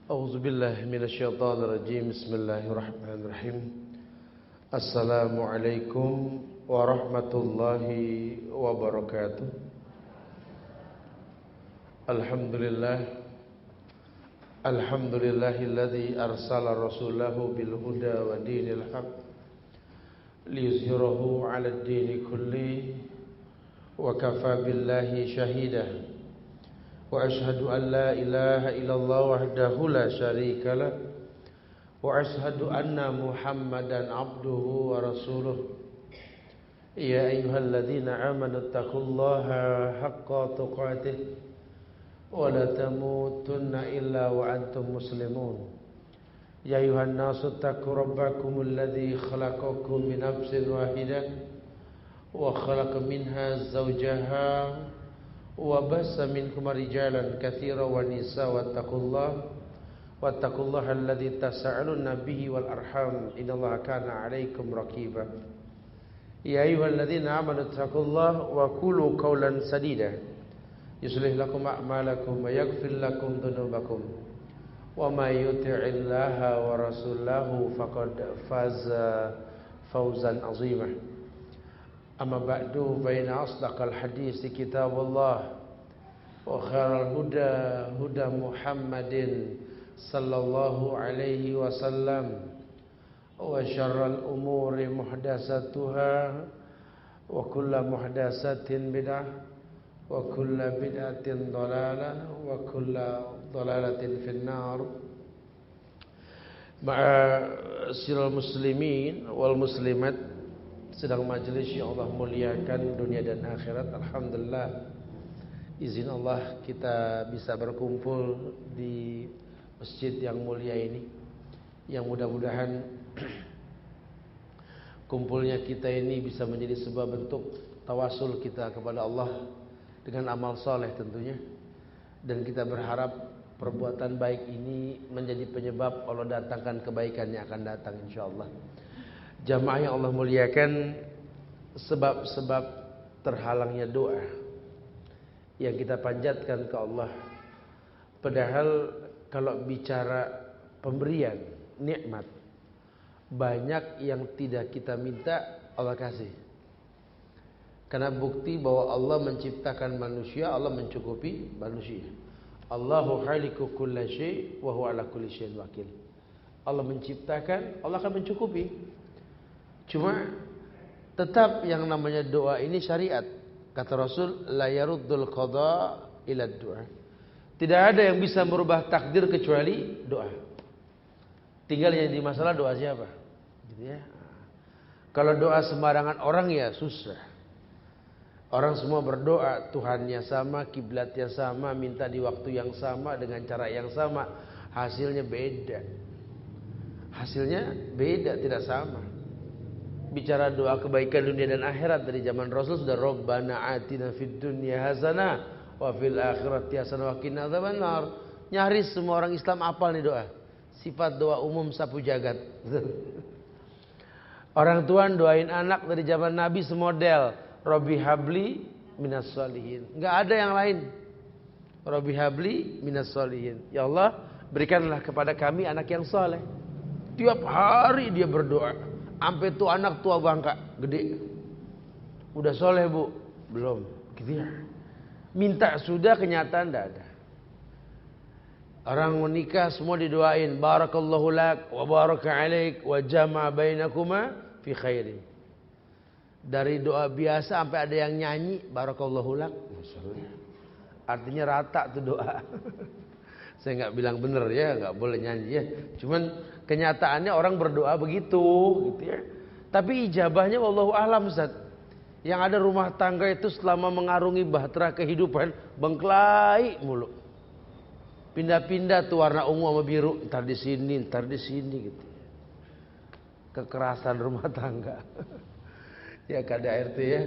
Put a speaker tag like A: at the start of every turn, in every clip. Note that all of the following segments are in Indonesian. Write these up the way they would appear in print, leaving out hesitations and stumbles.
A: أعوذ بالله من الشيطان الرجيم بسم الله الرحمن الرحيم السلام عليكم ورحمة الله وبركاته الحمد لله الذي أرسل رسوله بالهدى ودين الحق ليظهره على الدين كله وكفى بالله شهيدا وأشهد أن لا إله إلا الله وحده لا شريك له وأشهد أن محمدا عبده ورسوله يا أيها الذين آمنوا اتقوا الله حق تقاته ولا تموتن إلا وأنتم مسلمون يا أيها الناس اتقوا ربكم الذي خلقكم من نفس واحدة وخلق منها زوجها وبث منكم رجالا كثيرا ونساء واتقوا الله الذي تساءلون به والأرحام إن الله كان عليكم رقيبا يا أيها الذين آمنوا اتقوا الله وقولوا قولا سديدا يصلح لكم أعمالكم ويغفر لكم ذنوبكم وما يطع الله ورسوله فقد فاز فوزا عظيما أما بعد فإن أصدق الحديث كتاب الله وخير الهدى هدى محمد صلى الله عليه وسلم وشر الأمور محدثاتها وكل محدثة بدعة وكل بدعة ضلالة وكل ضلالة في النار معاشر المسلمين والمسلمات. Sedang majelis yang Allah muliakan dunia dan akhirat. Alhamdulillah, izin Allah kita bisa berkumpul di masjid yang mulia ini, yang mudah-mudahan kumpulnya kita ini bisa menjadi sebuah bentuk tawasul kita kepada Allah dengan amal soleh tentunya. Dan kita berharap perbuatan baik ini menjadi penyebab Allah datangkan kebaikan yang akan datang insyaAllah. Jamaah yang Allah muliakan, sebab-sebab terhalangnya doa yang kita panjatkan ke Allah. Padahal kalau bicara pemberian nikmat, banyak yang tidak kita minta Allah kasih. Karena bukti bahwa Allah menciptakan manusia, Allah mencukupi manusia. Allahu khaliqu kulla syai' wa huwa ala kulli syai'in wakil. Allah menciptakan, Allah akan mencukupi. Cuma tetap yang namanya doa ini syariat. Kata Rasul, la yaruddul qada ila doa. Tidak ada yang bisa merubah takdir kecuali doa. Tinggal yang di masalah doa siapa, gitu ya. Kalau doa sembarangan orang ya susah. Orang semua berdoa, Tuhannya sama, kiblatnya sama, minta di waktu yang sama dengan cara yang sama, hasilnya beda. Hasilnya beda, tidak sama. Bicara doa kebaikan dunia dan akhirat dari zaman Rasul sudah Rabbana atina fid dunya hasanah wa fil akhirati hasanah wa qina adzabannar. Nyaris semua orang Islam hafal nih doa. Sifat doa umum sapu jagat. Orang tua doain anak dari zaman Nabi semodel Rabbi habli minas solihin. Enggak ada yang lain. Rabbi habli minas solihin. Ya Allah, berikanlah kepada kami anak yang soleh. Tiap hari dia berdoa. Sampai tuh anak tua bangka gede. Udah soleh bu? Belum. Gitu ya. Minta sudah, kenyataan tidak ada. Orang menikah semua didoain. Barakallahu lak wa baraka alaik wa jama'a bainakuma fi khairin. Dari doa biasa sampai ada yang nyanyi barakallahu lak. Artinya rata tuh doa. Saya nggak bilang bener ya, nggak boleh nyanyi ya. Cuman kenyataannya orang berdoa begitu, gitu ya. Tapi ijabahnya wallahu a'lam Ustaz. Yang ada rumah tangga itu selama mengarungi bahtera kehidupan bengklai mulu. Pindah-pindah tuh warna ungu sama biru, ntar di sini gitu. Kekerasan rumah tangga. Ya KDRT ya.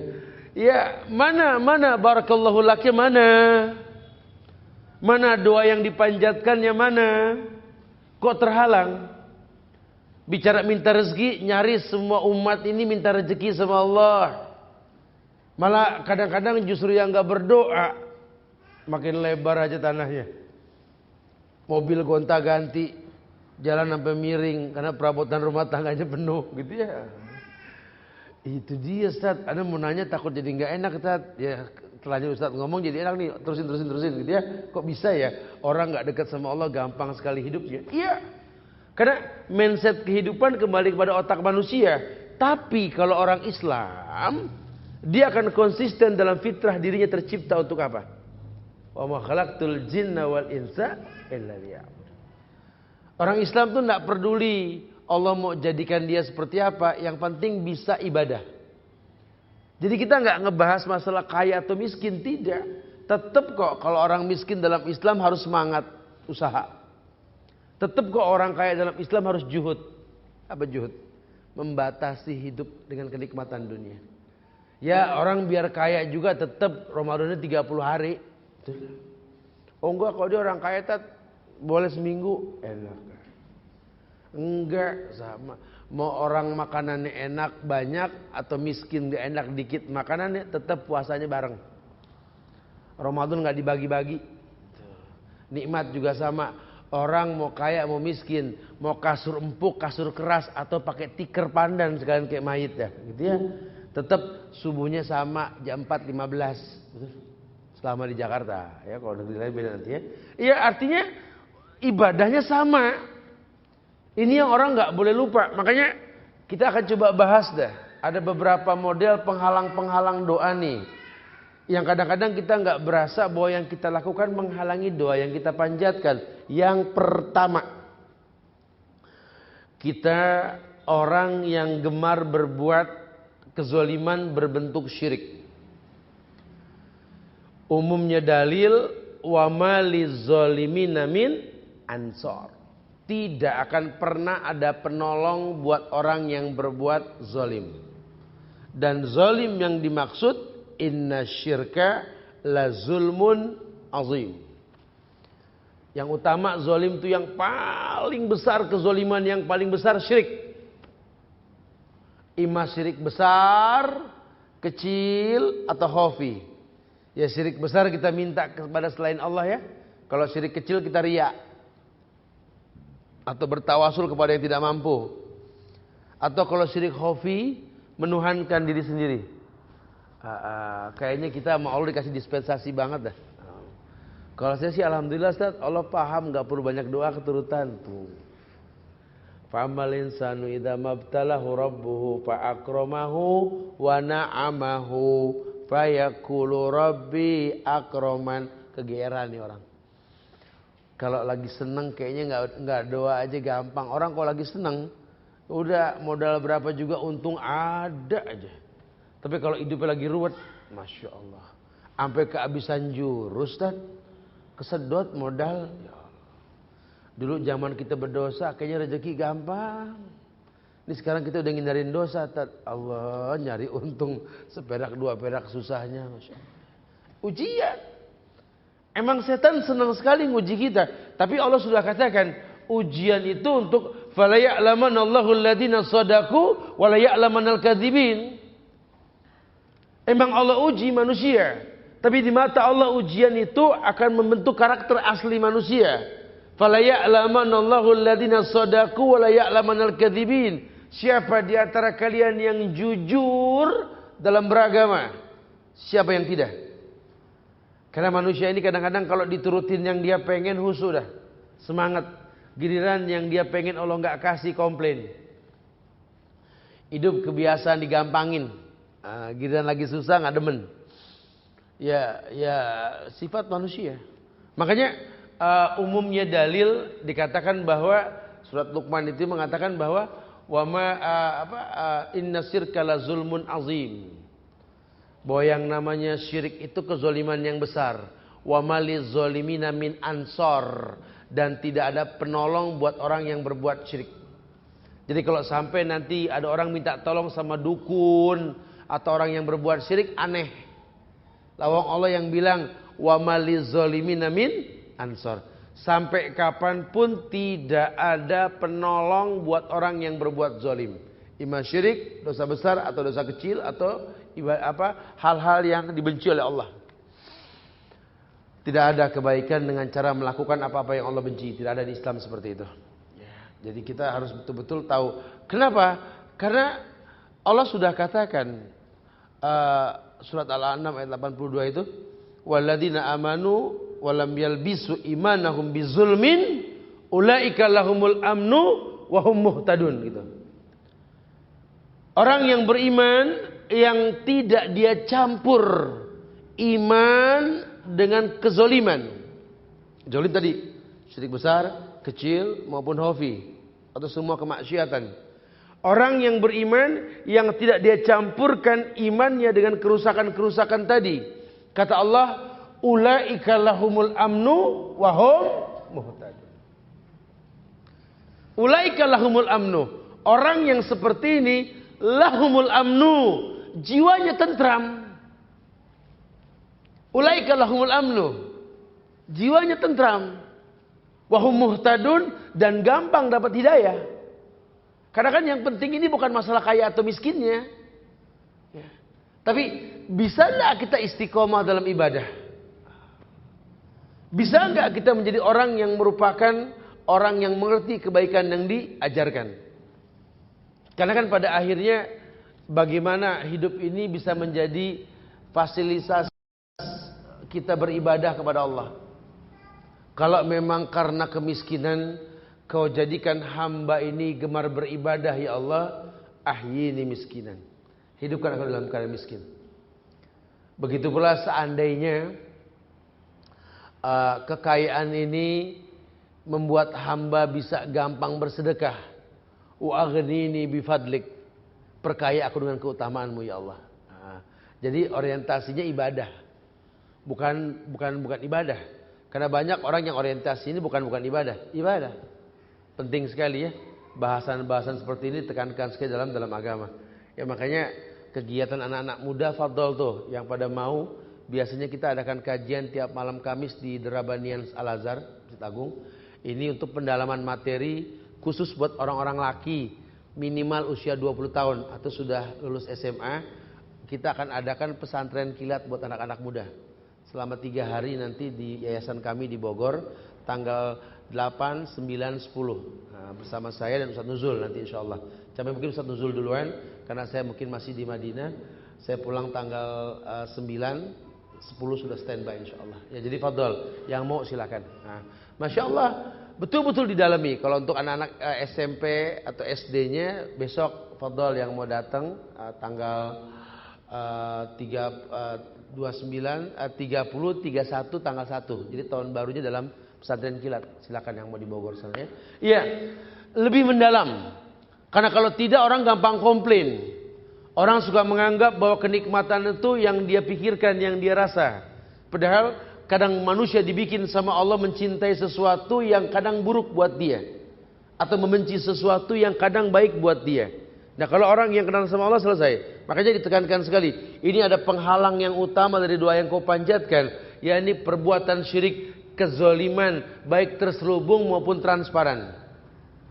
A: Ya mana barakallahu laki mana? Mana doa yang dipanjatkannya mana? Kok terhalang? Bicara minta rezeki, nyaris semua umat ini minta rezeki sama Allah. Malah kadang-kadang justru yang gak berdoa makin lebar aja tanahnya. mobil gonta-ganti, jalan sampai miring karena perabotan rumah tangganya penuh gitu ya. Itu dia Ustaz, Anda mau nanya takut jadi nggak enak Ustaz. Ya setelahnya Ustaz ngomong jadi enak nih, terusin gitu ya. Kok bisa ya orang nggak dekat sama Allah gampang sekali hidupnya? Iya, karena mindset kehidupan kembali kepada otak manusia. Tapi kalau orang Islam, dia akan konsisten dalam fitrah dirinya tercipta untuk apa? Wa ma khalaqtul jinna wal insa illa liya'budun. Orang Islam tuh enggak peduli Allah mau jadikan dia seperti apa, yang penting bisa ibadah. Jadi kita enggak ngebahas masalah kaya atau miskin, tidak. Tetap kok kalau orang miskin dalam Islam harus semangat usaha. Tetap kok orang kaya dalam Islam harus juhud. Apa juhud? Membatasi hidup dengan kenikmatan dunia. Ya orang biar kaya juga tetap Ramadannya 30 hari. Oh enggak, kalau dia orang kaya boleh seminggu. Enak. Enggak, sama. Mau orang makanannya enak banyak atau miskin gak enak dikit makanannya, tetap puasanya bareng. Ramadan gak dibagi-bagi. Nikmat juga sama. Orang mau kaya mau miskin, mau kasur empuk, kasur keras atau pakai tikar pandan sekalian kayak mayit ya, gitu ya. Tetap subuhnya sama jam 4.15. Betul? Selama di Jakarta, ya kalau negeri lain beda nanti ya. Iya artinya ibadahnya sama. Ini yang orang nggak boleh lupa. Makanya kita akan coba bahas dah. Ada beberapa model penghalang-penghalang doa nih, yang kadang-kadang kita nggak berasa bahwa yang kita lakukan menghalangi doa yang kita panjatkan. Yang pertama, kita orang yang gemar berbuat kezaliman berbentuk syirik. Umumnya dalil wa ma lizolimina min ansor. Tidak akan pernah ada penolong buat orang yang berbuat zalim. Dan zalim yang dimaksud inna syirka la zulmun azim. Yang utama zalim itu yang paling besar, kezaliman yang paling besar syirik. Ima syirik besar, kecil atau khafi. Ya syirik besar kita minta kepada selain Allah ya. Kalau syirik kecil kita riya. Atau bertawasul kepada yang tidak mampu. Atau kalau syirik khafi, menuhankan diri sendiri. Kayaknya kita sama Allah dikasih dispensasi banget dah. Kalau saya sih alhamdulillah Ustaz, Allah paham gak perlu banyak doa keturutan. Fa'amal insanu idza mabtalahu rabbuhu fa'akramahu wa na'amahu fayaqulu rabbi akraman. Kegeeran nih orang. Kalau lagi seneng kayaknya nggak doa aja gampang. Orang kalau lagi seneng udah modal berapa juga untung ada aja. Tapi kalau hidupnya lagi ruwet, masya Allah, sampai kehabisan jurus dan kesedot modal. Ya Allah. Dulu zaman kita berdosa kayaknya rezeki gampang. Ini sekarang kita udah ngindarin dosa. Allah nyari untung seperak dua perak susahnya, masya Allah. Ujian. Emang setan senang sekali nguji kita. Tapi Allah sudah katakan ujian itu untuk fala ya'lamanallahu alladziina shadaqu wa la ya'lamanal kadzibin. Emang Allah uji manusia. Tapi di mata Allah ujian itu akan membentuk karakter asli manusia. Fala ya'lamanallahu alladziina shadaqu wa la ya'lamanal kadzibin. Siapa di antara kalian yang jujur dalam beragama? Siapa yang tidak? Karena manusia ini kadang-kadang kalau diturutin yang dia pengen husu dah. Semangat. Giliran yang dia pengen Allah nggak kasih komplain. Hidup kebiasaan digampangin. Giliran lagi susah nggak demen. Ya sifat manusia. Makanya umumnya dalil dikatakan bahwa surat Luqman itu mengatakan bahwa inna syirka la zulmun azim. Bahwa yang namanya syirik itu kezoliman yang besar. Wa maliz zolimina min ansor. Dan tidak ada penolong buat orang yang berbuat syirik. Jadi kalau sampai nanti ada orang minta tolong sama dukun atau orang yang berbuat syirik, aneh. Lawang Allah yang bilang wa maliz zolimina min ansor. Sampai kapanpun tidak ada penolong buat orang yang berbuat zolim. Ima syirik, dosa besar atau dosa kecil atau hal-hal yang dibenci oleh Allah. Tidak ada kebaikan dengan cara melakukan apa-apa yang Allah benci. Tidak ada di Islam seperti itu. Jadi kita harus betul-betul tahu. Kenapa? Karena Allah sudah katakan surat Al-An'am ayat 82 itu, walladzina amanu walam yalbisu imanahum bizulmin ulaika lahumul amnu wa hum muhtadun gitu. Orang yang beriman yang tidak dia campur iman dengan kezoliman. Zolim tadi syirik besar, kecil maupun khafi atau semua kemaksiatan. Orang yang beriman yang tidak dia campurkan imannya dengan kerusakan-kerusakan tadi. Kata Allah, ulaika lahumul amnu wa hum muhtadun. Ulaika lahumul amnu. Orang yang seperti ini lahumul amnu, jiwanya tentram. Ulaika lahumul amnu, jiwanya tentram. Wahum muhtadun, dan gampang dapat hidayah. Karena kan yang penting ini bukan masalah kaya atau miskinnya. Tapi bisa nggak kita istiqomah dalam ibadah? Bisa nggak kita menjadi orang yang merupakan orang yang mengerti kebaikan yang diajarkan? Karena kan pada akhirnya bagaimana hidup ini bisa menjadi fasilitas kita beribadah kepada Allah. Kalau memang karena kemiskinan Kau jadikan hamba ini gemar beribadah ya Allah, ahyini miskinan. Hidupkan aku dalam keadaan miskin. Begitu pula seandainya kekayaan ini membuat hamba bisa gampang bersedekah. Wa'aghnini bifadlik. Perkaya aku dengan keutamaanmu ya Allah. Jadi orientasinya ibadah. Bukan ibadah. Karena banyak orang yang orientasi ini bukan ibadah. Ibadah. Penting sekali ya. Bahasan-bahasan seperti ini tekankan sekali dalam agama. Ya makanya kegiatan anak-anak muda fadol tuh. Yang pada mau. Biasanya kita adakan kajian tiap malam Kamis di Derabanian Al-Azhar, Masjid Agung. Ini untuk pendalaman materi khusus buat orang-orang laki. Minimal usia 20 tahun atau sudah lulus SMA. Kita akan adakan pesantren kilat buat anak-anak muda. Selama 3 hari nanti di yayasan kami di Bogor. Tanggal 8, 9, 10 bersama saya dan Ustaz Nuzul nanti insyaAllah. Sampai mungkin Ustaz Nuzul duluan. Karena saya mungkin masih di Madinah. Saya pulang tanggal 9, 10 sudah standby insyaAllah. Ya, jadi fadol. Yang mau silakan. Masya Allah. Betul-betul didalami. Kalau untuk anak-anak SMP atau SD-nya. Besok fadol yang mau datang. Tanggal 30, 31, tanggal 1. Jadi tahun barunya dalam pesantren kilat. Silakan yang mau di Bogor sana ya. Iya, lebih mendalam. Karena kalau tidak orang gampang komplain. Orang suka menganggap bahwa kenikmatan itu yang dia pikirkan, yang dia rasa. Padahal kadang manusia dibikin sama Allah mencintai sesuatu yang kadang buruk buat dia. Atau membenci sesuatu yang kadang baik buat dia. Nah kalau orang yang kenal sama Allah selesai. Makanya ditekankan sekali. Ini ada penghalang yang utama dari doa yang kau panjatkan. Yakni perbuatan syirik, kezoliman, baik terselubung maupun transparan.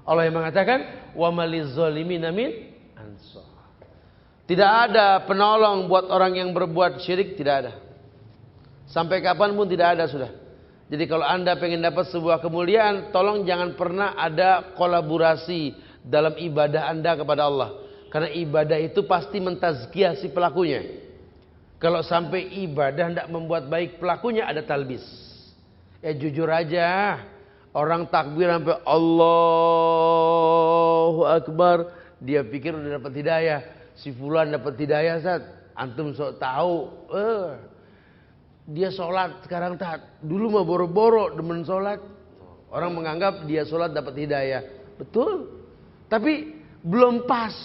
A: Allah yang mengatakan, wa maliz zalimina min ansar. Tidak ada penolong buat orang yang berbuat syirik, tidak ada. Sampai kapanpun tidak ada sudah. Jadi kalau Anda pengen dapat sebuah kemuliaan, tolong jangan pernah ada kolaborasi dalam ibadah Anda kepada Allah. Karena ibadah itu pasti mentazkiyah si pelakunya. Kalau sampai ibadah tidak membuat baik pelakunya, ada talbis. Ya jujur aja, orang takbir sampai Allahu Akbar, dia pikir udah dapat hidayah. Si fulan dapat hidayah, Ustaz. Antum sok tahu. Dia sholat sekarang tak. Dulu mah boro-boro demen sholat. Orang menganggap dia sholat dapat hidayah. Betul. Tapi belum pas.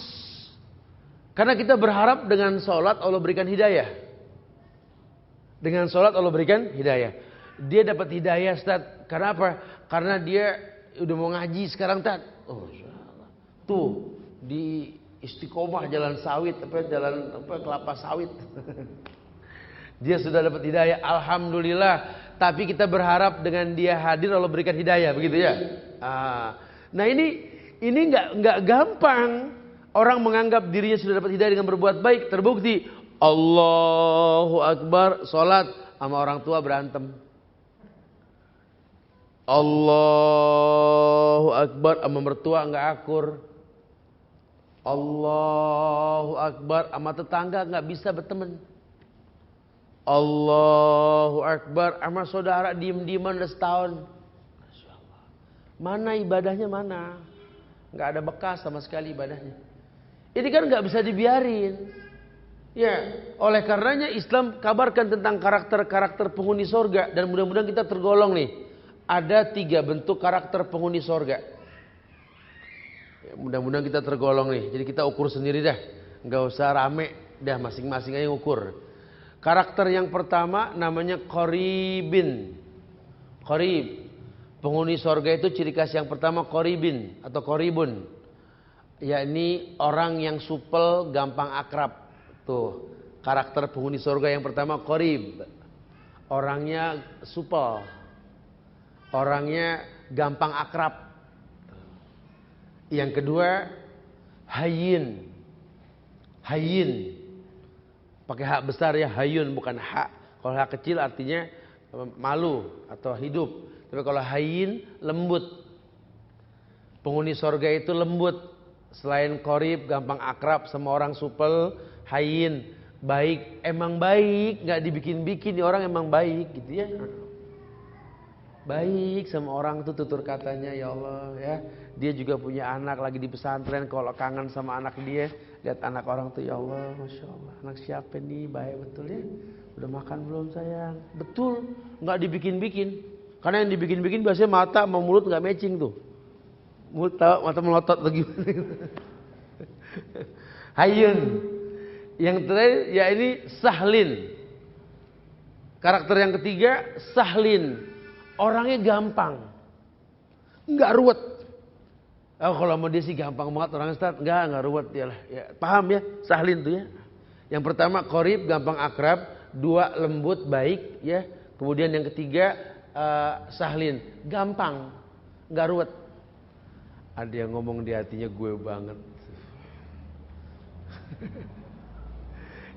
A: Karena kita berharap dengan sholat Allah berikan hidayah. Dengan sholat Allah berikan hidayah. Dia dapat hidayah Ustaz. Karena apa? Karena dia udah mau ngaji sekarang Ustaz. Oh, tuh di Istiqomah jalan sawit, kelapa sawit. Dia sudah dapat hidayah, alhamdulillah. Tapi kita berharap dengan dia hadir Allah berikan hidayah, begitu ya. Nah ini nggak gampang. Orang menganggap dirinya sudah dapat hidayah dengan berbuat baik. Terbukti Allahu Akbar, sholat sama orang tua berantem. Allahu Akbar sama mertua nggak akur. Allahu Akbar sama tetangga nggak bisa berteman. Allahu Akbar sama saudara diem-dieman udah setahun. Masya Allah. Mana ibadahnya mana? Nggak ada bekas sama sekali ibadahnya. Ini kan nggak bisa dibiarin. Ya, oleh karenanya Islam kabarkan tentang karakter-karakter penghuni sorga. Dan mudah-mudahan kita tergolong nih. Ada 3 bentuk karakter penghuni sorga. Ya, mudah-mudahan kita tergolong nih. Jadi kita ukur sendiri dah. Nggak usah rame. Dah masing-masing aja ukur. Karakter yang pertama namanya qoribin. Qorib. Penghuni sorga itu ciri khas yang pertama qoribin atau qoribun. Yakni orang yang supel, gampang akrab. Tuh, karakter penghuni surga yang pertama qorib. Orangnya supel. Orangnya gampang akrab. Yang kedua hayyin. Hayyin. Pakai hak besar ya, hayyun bukan hak. Kalau hak kecil artinya malu atau hidup. Tapi kalau hayyin lembut. Penghuni surga itu lembut. Selain qorib, gampang akrab sama orang supel, hayyin, baik, emang baik, nggak dibikin-bikin, orang emang baik gitu ya. Baik sama orang tuh tutur katanya, ya Allah ya. Dia juga punya anak lagi di pesantren, kalau kangen sama anak dia, lihat anak orang tuh, ya Allah, Masya Allah, anak siapa nih, baik betul ya. Udah makan belum sayang? Betul, nggak dibikin-bikin. Karena yang dibikin-bikin biasanya mata sama mulut nggak matching tuh. Mulut tahu, mata melotot lagi. Hayyun. Yang terakhir ya ini sahlin. Karakter yang ketiga sahlin. Orangnya gampang. Enggak ruwet. Oh, kalau mau dia sih gampang banget orangnya Ustaz. Enggak ruwet dia lah. Ya, paham ya? Sahlin tuh ya. Yang pertama qorib, gampang akrab, 2 lembut, baik ya. Kemudian yang ketiga sahlin, gampang, enggak ruwet. Ada yang ngomong di hatinya gue banget.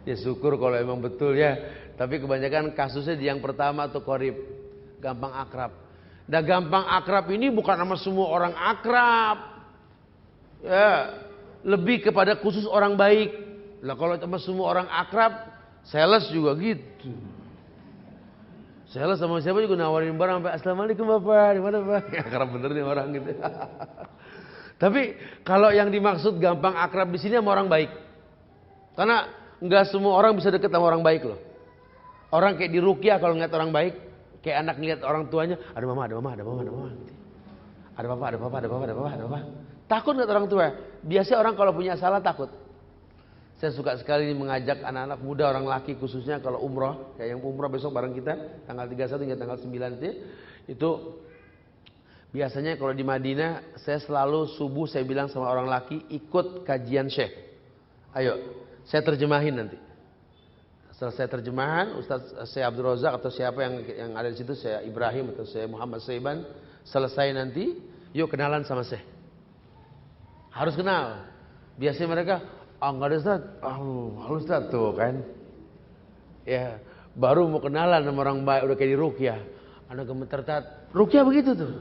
A: Ya syukur kalau emang betul ya. Tapi kebanyakan kasusnya di yang pertama tuh qorib, gampang akrab. Dan gampang akrab ini bukan sama semua orang akrab. Ya, lebih kepada khusus orang baik. Lah kalau sama semua orang akrab, sales juga gitu. Sales sama siapa juga nawarin barang sampai assalamualaikum bapak, di mana pak? Ya, akrab bener nih orang gitu. Tapi kalau yang dimaksud gampang akrab di sini sama orang baik. Karena nggak semua orang bisa deket sama orang baik loh. Orang kayak di ruqyah kalau ngeliat orang baik, kayak anak ngeliat orang tuanya, ada mama. Ada papa. Takut nggak orang tua? Biasanya orang kalau punya salah takut. Saya suka sekali mengajak anak-anak muda, orang laki khususnya kalau umroh, kayak yang umroh besok bareng kita, tanggal 31 hingga tanggal 9 itu biasanya kalau di Madinah, saya selalu subuh saya bilang sama orang laki, ikut kajian syekh. Ayo, saya terjemahin nanti. Selesai terjemahan, Ustaz saya Abdul Razak atau siapa yang ada di situ, saya Ibrahim atau saya Muhammad Saiban, selesai nanti, yuk kenalan sama syekh. Harus kenal. Biasanya mereka, enggak ada Ustaz. Halus Ustaz tuh kan. Ya, baru mau kenalan sama orang baik udah kayak di ruqyah. Anak gemeter tat. Ruqyah begitu tuh.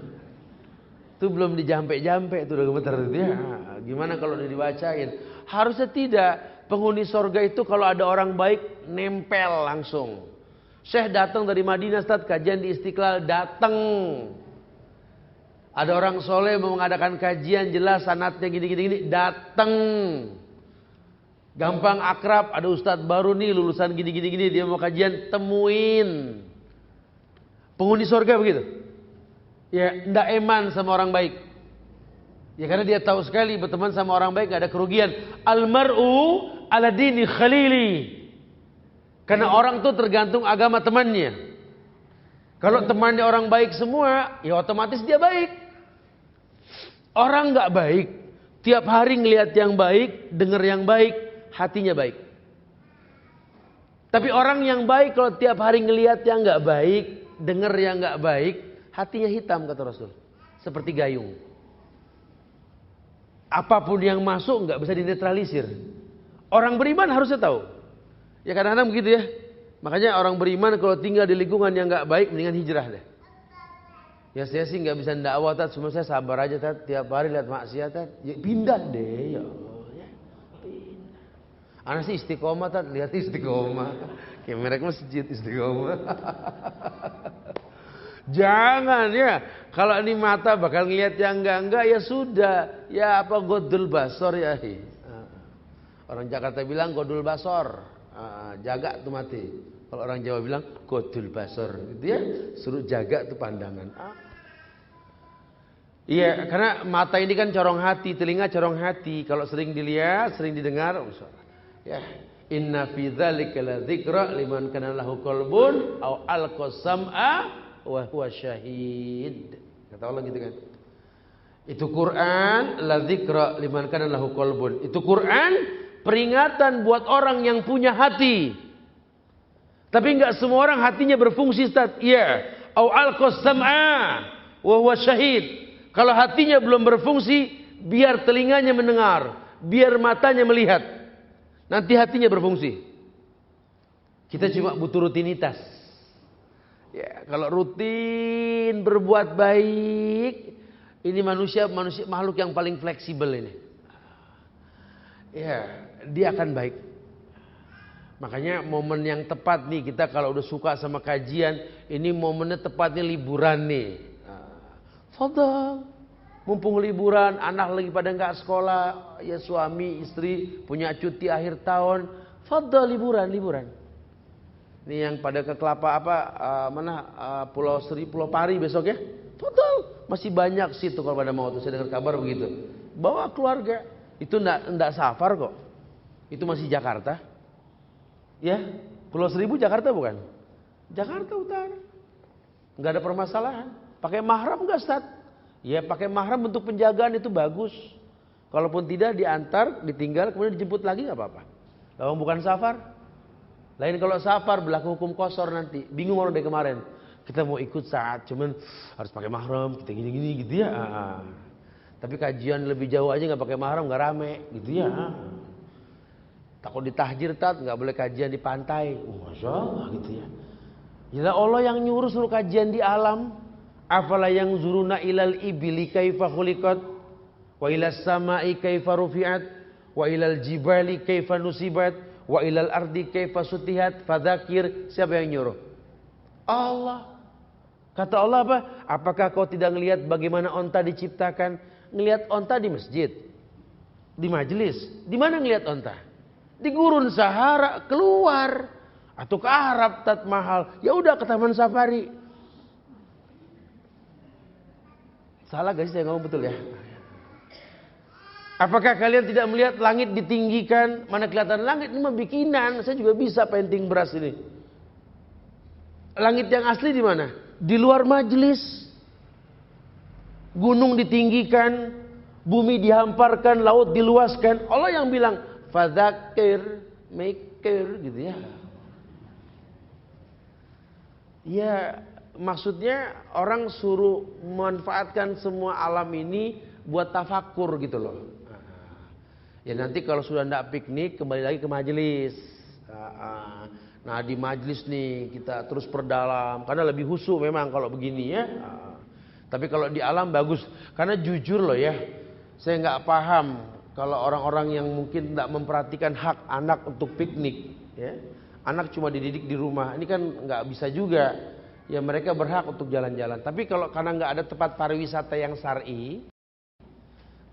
A: Itu belum dijampe-jampe itu udah gemeter itu ya. Gimana kalau udah dibacain? Harusnya tidak. Penghuni sorga itu kalau ada orang baik nempel langsung. Syekh datang dari Madinah Ustaz, kajian di Istiqlal, datang. Ada orang soleh mau mengadakan kajian jelas sanatnya gini-gini, datang. Gampang akrab, ada ustadz baru nih lulusan gini-gini dia mau kajian, temuin. Penghuni surga begitu. Ya, ndak eman sama orang baik. Ya karena dia tahu sekali berteman sama orang baik gak ada kerugian. Almar'u ala dini khalili. Karena orang tuh tergantung agama temannya. Kalau temannya orang baik semua, ya otomatis dia baik. Orang gak baik, tiap hari ngelihat yang baik, dengar yang baik, hatinya baik. Tapi orang yang baik kalau tiap hari ngelihat yang gak baik, dengar yang gak baik, hatinya hitam kata Rasul. Seperti gayung. Apapun yang masuk gak bisa dinetralisir. Orang beriman harusnya tahu. Ya kadang-kadang begitu ya. Makanya orang beriman kalau tinggal di lingkungan yang gak baik, mendingan hijrah deh. Ya saya sih nggak bisa dakwah tat, cuma saya sabar aja tat. Tiap hari lihat maksiat tat, ya pindah deh ya Allah ya. Pindah. Anak sih istiqomah tat, lihat istiqomah. Kayak merek masjid istiqomah. Jangan ya. Kalau ini mata bakal ngelihat yang enggak ya sudah. Ya apa godul basor ya. Orang Jakarta bilang godul basor. Jaga tuh mati. Kalau orang Jawa bilang godul basor, gitu ya, suruh jaga tuh pandangan. Iya, karena mata ini kan corong hati, telinga corong hati. Kalau sering dilihat, sering didengar, ya. Inna fi dzalika ladzikra liman kana lahu qalbun aw alqasam'a wa huwa syahid. Kata Allah gitu kan. Itu Quran ladzikra liman kana lahu qalbun. Itu Quran peringatan buat orang yang punya hati. Tapi enggak semua orang hatinya berfungsi, Ustaz. Iya. Au alqasam'a wa huwa syahid. Kalau hatinya belum berfungsi, biar telinganya mendengar, biar matanya melihat. Nanti hatinya berfungsi. Kita cuma butuh rutinitas. Ya, kalau rutin berbuat baik, ini manusia makhluk yang paling fleksibel ini. Ya, dia akan baik. Makanya momen yang tepat nih, kita kalau udah suka sama kajian, ini momennya tepatnya liburan nih. Fadal, mumpung liburan, anak lagi pada nggak sekolah, ya suami istri punya cuti akhir tahun, fadal liburan. Ini yang pada ke Kelapa Pulau Seri, Pulau Pari besok ya, fadal, masih banyak situ kalau pada mau tuh, saya dengar kabar begitu. Bawa keluarga, itu ndak safar kok, itu masih Jakarta. Ya, Pulau Seribu Jakarta bukan? Jakarta Utara. Enggak ada permasalahan. Pakai mahram enggak, Ustaz? Ya, pakai mahram untuk penjagaan itu bagus. Kalaupun tidak, diantar, ditinggal, kemudian dijemput lagi enggak apa-apa. Lalu bukan safar. Lain kalau safar berlaku hukum qasar nanti. Bingung orang dari kemarin. Kita mau ikut saat, cuman harus pakai mahram, kita gini-gini gitu ya. Tapi kajian lebih jauh aja enggak pakai mahram, enggak rame gitu ya. Takut ditahjir tat, nggak boleh kajian di pantai. Masya Allah gitu ya. Ya Allah yang nyuruh suruh kajian di alam. Afala yang zuruna ilal ibili kaifa khuliqat, wa ilas samai kaifa rufi'at, wa ilal jibali kaifa nusibat, wa ilal ardi kaifa sutihat. Fadzakir, siapa yang nyuruh? Allah. Kata Allah apa? Apakah kau tidak ngelihat bagaimana onta diciptakan? Ngelihat onta di masjid, di majelis. Di mana ngelihat onta? Di gurun Sahara keluar, atau ke Arab Tat Mahal, ya udah ke Taman Safari. Salah gak sih saya ngomong betul ya? Apakah kalian tidak melihat langit ditinggikan? Mana kelihatan langit ini mah bikinan. Saya juga bisa painting beras ini. Langit yang asli di mana? Di luar majelis. Gunung ditinggikan, bumi dihamparkan, laut diluaskan. Allah yang bilang fadzakir, mikir gitu ya. Ya, maksudnya orang suruh memanfaatkan semua alam ini buat tafakur gitu loh. Ya nanti kalau sudah ndak piknik kembali lagi ke majelis. Nah di majelis nih kita terus perdalam karena lebih khusyuk memang kalau begini ya. Tapi kalau di alam bagus karena jujur loh ya, saya nggak paham. Kalau orang-orang yang mungkin tidak memperhatikan hak anak untuk piknik, ya, anak cuma dididik di rumah, ini kan nggak bisa juga. Ya mereka berhak untuk jalan-jalan. Tapi kalau karena nggak ada tempat pariwisata yang syar'i,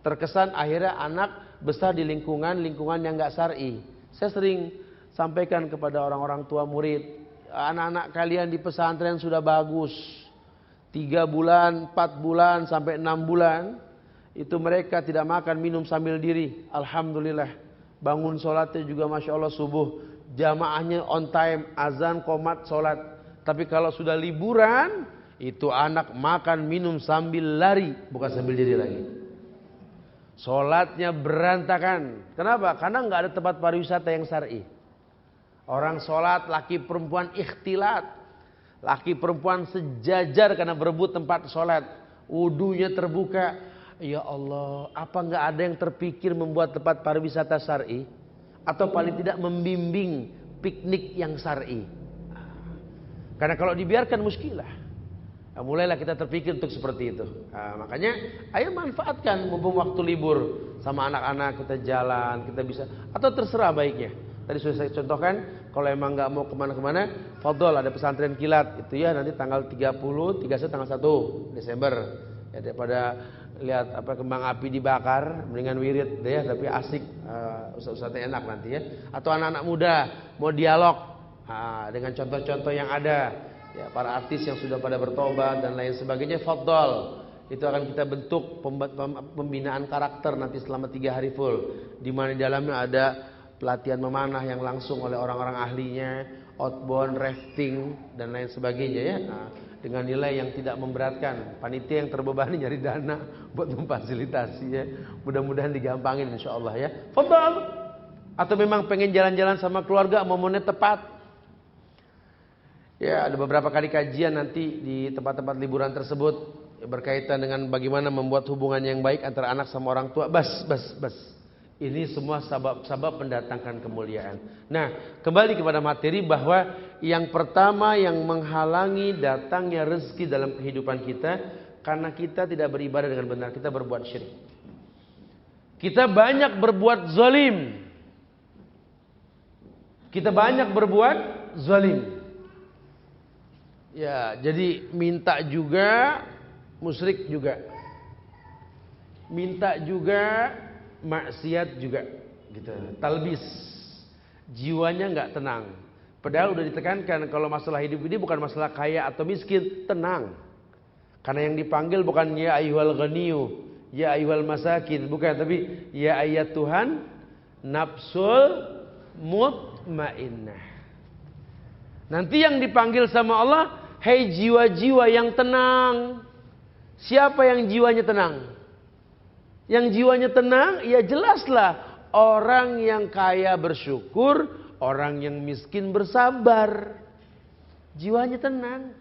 A: terkesan akhirnya anak besar di lingkungan yang nggak syar'i. Saya sering sampaikan kepada orang-orang tua murid, anak-anak kalian di pesantren sudah bagus, 3 bulan, 4 bulan sampai 6 bulan. Itu mereka tidak makan minum sambil diri. Alhamdulillah. Bangun sholatnya juga Masya Allah subuh. Jamaahnya on time. Azan, qomat, sholat. Tapi kalau sudah liburan, itu anak makan minum sambil lari. Bukan sambil diri lagi. Sholatnya berantakan. Kenapa? Karena nggak ada tempat pariwisata yang syar'i. Orang sholat laki perempuan ikhtilat. Laki perempuan sejajar karena berebut tempat sholat. Wudunya terbuka. Ya Allah, apa nggak ada yang terpikir membuat tempat pariwisata syar'i atau paling tidak membimbing piknik yang syar'i? Karena kalau dibiarkan muskilah. Nah, mulailah kita terpikir untuk seperti itu. Nah, makanya ayo manfaatkan mumpung waktu libur sama anak-anak, kita jalan, kita bisa, atau terserah baiknya. Tadi sudah saya contohkan, kalau emang nggak mau kemana-kemana, fadhol ada pesantren kilat itu ya, nanti tanggal 30, 31 tanggal 1 Desember. Ya, daripada lihat apa kembang api dibakar, mendingan wirid deh ya, tapi asik, ustaz-ustaznya enak nanti ya. Atau anak-anak muda mau dialog dengan contoh-contoh yang ada. Ya, para artis yang sudah pada bertobat dan lain sebagainya, fadhol. Itu akan kita bentuk pembinaan karakter nanti selama 3 hari full, di mana di dalamnya ada pelatihan memanah yang langsung oleh orang-orang ahlinya, outbound, rafting dan lain sebagainya ya. Nah, dengan nilai yang tidak memberatkan. Panitia yang terbebani nyari dana buat memfasilitasi ya. Mudah-mudahan digampangin insyaallah ya. Fadhol. Atau memang pengen jalan-jalan sama keluarga, momennya tepat. Ya, ada beberapa kali kajian nanti di tempat-tempat liburan tersebut berkaitan dengan bagaimana membuat hubungan yang baik antara anak sama orang tua. Bas. Ini semua sabab mendatangkan kemuliaan. Nah, kembali kepada materi bahwa yang pertama yang menghalangi datangnya rezeki dalam kehidupan kita karena kita tidak beribadah dengan benar, kita berbuat syirik. Kita banyak berbuat zalim. Kita banyak berbuat zalim. Ya, jadi minta juga, musyrik juga. Minta juga, maksiat juga. Gitu. Talbis. Jiwanya enggak tenang. Padahal udah ditekankan kalau masalah hidup ini bukan masalah kaya atau miskin, tenang. Karena yang dipanggil bukan ya ayyuhal ghaniyu, ya ayyuhal masakin, bukan, tapi ya ayat Tuhan nafsul mutmainnah. Nanti yang dipanggil sama Allah, hei jiwa-jiwa yang tenang. Siapa yang jiwanya tenang? Yang jiwanya tenang, ya jelaslah orang yang kaya bersyukur, orang yang miskin bersabar. Jiwanya tenang.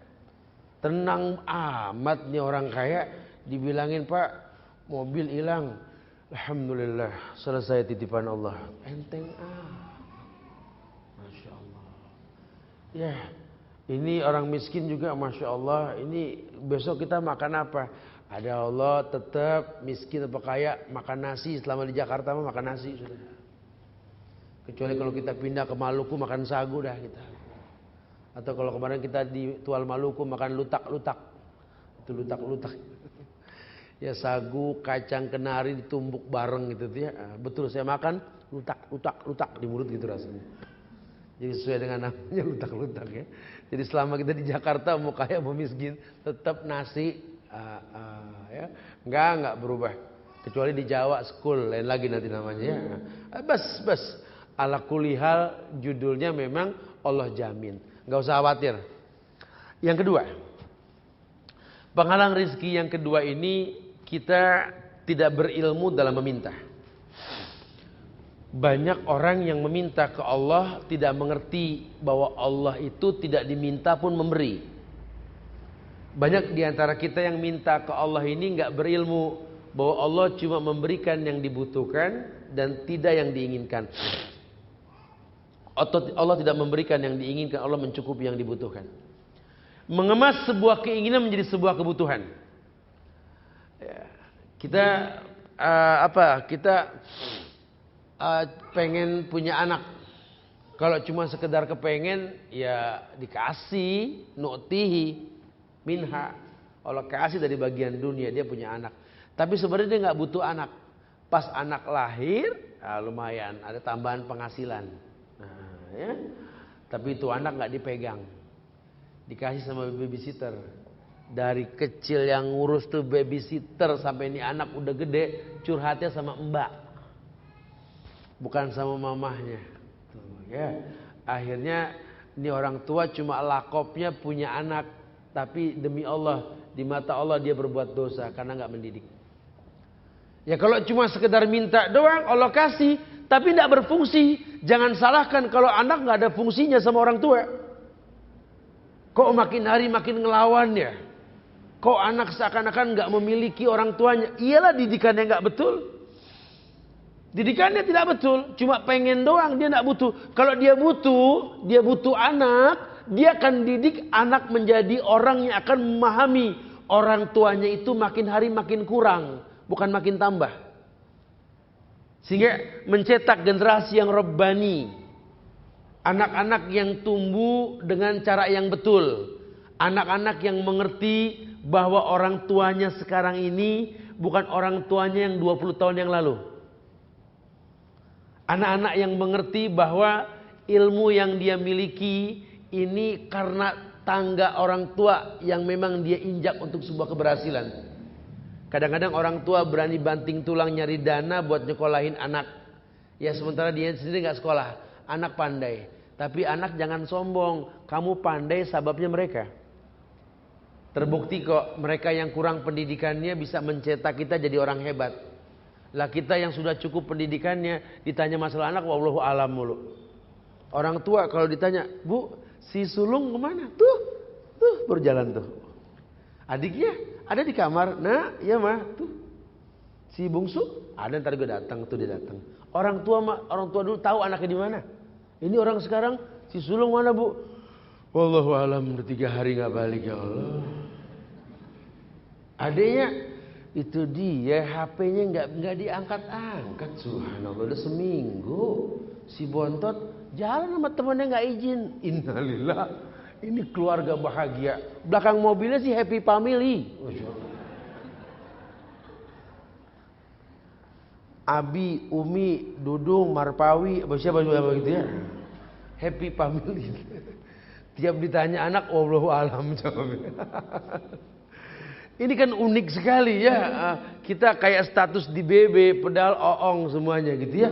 A: Tenang amat nih orang kaya, dibilangin Pak, mobil hilang. Alhamdulillah, selesai titipan Allah. Enteng Masya Allah. Ya, ini orang miskin juga Masya Allah. Ini besok kita makan apa? Ada Allah, tetap miskin atau kaya makan nasi. Selama di Jakarta mah makan nasi sudah. Kecuali kalau kita pindah ke Maluku makan sagu dah kita. Atau kalau kemarin kita di Tual Maluku makan lutak-lutak. Itu lutak-lutak. Ya sagu, kacang kenari ditumbuk bareng gitu ya. Betul saya makan lutak-lutak di mulut gitu rasanya. Jadi sesuai dengan namanya lutak-lutak ya. Jadi selama kita di Jakarta mau kaya mau miskin tetap nasi ya. Enggak berubah. Kecuali di Jawa school lain lagi nanti namanya ya. Bas. Ala kulli hal judulnya memang Allah jamin. Enggak usah khawatir. Yang kedua, penghalang rezeki yang kedua ini kita tidak berilmu dalam meminta. Banyak orang yang meminta ke Allah tidak mengerti bahwa Allah itu tidak diminta pun memberi. Banyak di antara kita yang minta ke Allah ini enggak berilmu bahwa Allah cuma memberikan yang dibutuhkan dan tidak yang diinginkan. Atau Allah tidak memberikan yang diinginkan, Allah mencukupi yang dibutuhkan. Mengemas sebuah keinginan menjadi sebuah kebutuhan. Kita pengen punya anak. Kalau cuma sekedar kepengen, ya dikasih, nu'tihi minha. Allah kasih dari bagian dunia, dia punya anak. Tapi sebenarnya dia nggak butuh anak. Pas anak lahir, lumayan ada tambahan penghasilan. Ya. Tapi itu anak nggak dipegang, dikasih sama babysitter. Dari kecil yang ngurus tuh babysitter sampai ini anak udah gede, curhatnya sama mbak, bukan sama mamahnya. Tuh, ya. Akhirnya ini orang tua cuma lakopnya punya anak, tapi demi Allah di mata Allah dia berbuat dosa karena nggak mendidik. Ya kalau cuma sekedar minta doang Allah kasih, tapi tidak berfungsi. Jangan salahkan kalau anak nggak ada fungsinya sama orang tua. Kok makin hari makin ngelawan ya? Kok anak seakan-akan nggak memiliki orang tuanya? Iyalah didikannya nggak betul. Didikannya tidak betul. Cuma pengen doang, dia nggak butuh. Kalau dia butuh anak, dia akan didik anak menjadi orang yang akan memahami orang tuanya itu makin hari makin kurang, bukan makin tambah. Sehingga mencetak generasi yang rabbani. Anak-anak yang tumbuh dengan cara yang betul. Anak-anak yang mengerti bahwa orang tuanya sekarang ini bukan orang tuanya yang 20 tahun yang lalu. Anak-anak yang mengerti bahwa ilmu yang dia miliki ini karena tangga orang tua yang memang dia injak untuk sebuah keberhasilan. Kadang-kadang orang tua berani banting tulang nyari dana buat nyekolahin anak. Ya sementara dia sendiri gak sekolah. Anak pandai. Tapi anak jangan sombong. Kamu pandai sababnya mereka. Terbukti kok mereka yang kurang pendidikannya bisa mencetak kita jadi orang hebat. Lah kita yang sudah cukup pendidikannya ditanya masalah anak wallahu alam mulu. Orang tua kalau ditanya, "Bu, si sulung kemana?" Tuh berjalan tuh. Adiknya ada di kamar. Nah, iya mah, tuh. Si bungsu ada, ntar gue datang, tuh dia datang. Orang tua dulu tahu anaknya di mana. Ini orang sekarang si sulung mana, Bu? Wallahu alam, udah 3 hari nggak balik ya Allah. Adiknya itu dia HP-nya nggak diangkat-angkat, subhanallah, udah seminggu. Si bontot jalan sama temannya nggak izin. Innalillah, ini keluarga bahagia. Belakang mobilnya sih happy family. Abi, Umi, Dudung, Marpawi, siapa gitu ya. Happy family. Tiap ditanya anak, wallahu alam jawabnya. Ini kan unik sekali ya. Kita kayak status di BB, pedal oong semuanya gitu ya.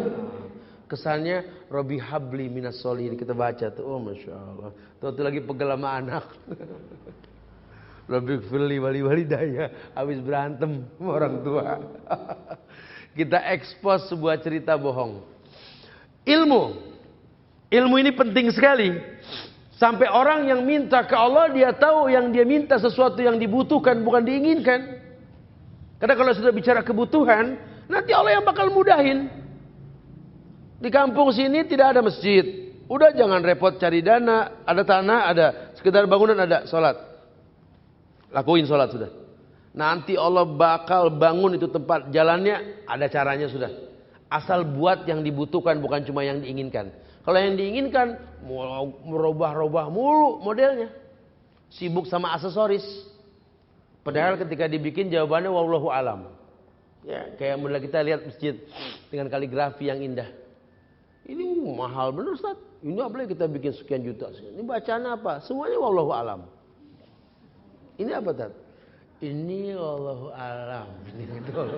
A: Kesannya Robi habli minas solihin, kita baca tuh. Oh masya Allah. Tuh lagi pegel sama anak. Robi firli wali daya. Habis berantem sama orang tua. Kita expose sebuah cerita bohong. Ilmu ini penting sekali. Sampai orang yang minta ke Allah, dia tahu yang dia minta sesuatu yang dibutuhkan, bukan diinginkan. Karena kalau sudah bicara kebutuhan, nanti Allah yang bakal mudahin. Di kampung sini tidak ada masjid. Udah jangan repot cari dana. Ada tanah, ada. Sekedar bangunan ada. Sholat. Lakuin sholat sudah. Nanti Allah bakal bangun itu tempat. Jalannya ada caranya sudah. Asal buat yang dibutuhkan, bukan cuma yang diinginkan. Kalau yang diinginkan, merubah-rubah mulu modelnya. Sibuk sama aksesoris. Padahal ketika dibikin jawabannya wallahu alam. Ya, kayak mulai kita lihat masjid dengan kaligrafi yang indah. Ini mahal bener Ustaz. Ini apa kita bikin sekian juta. Ini bacaan apa? Semuanya wallahu alam. Ini apa Ustaz? Ini wallahu alam. Ini gitu.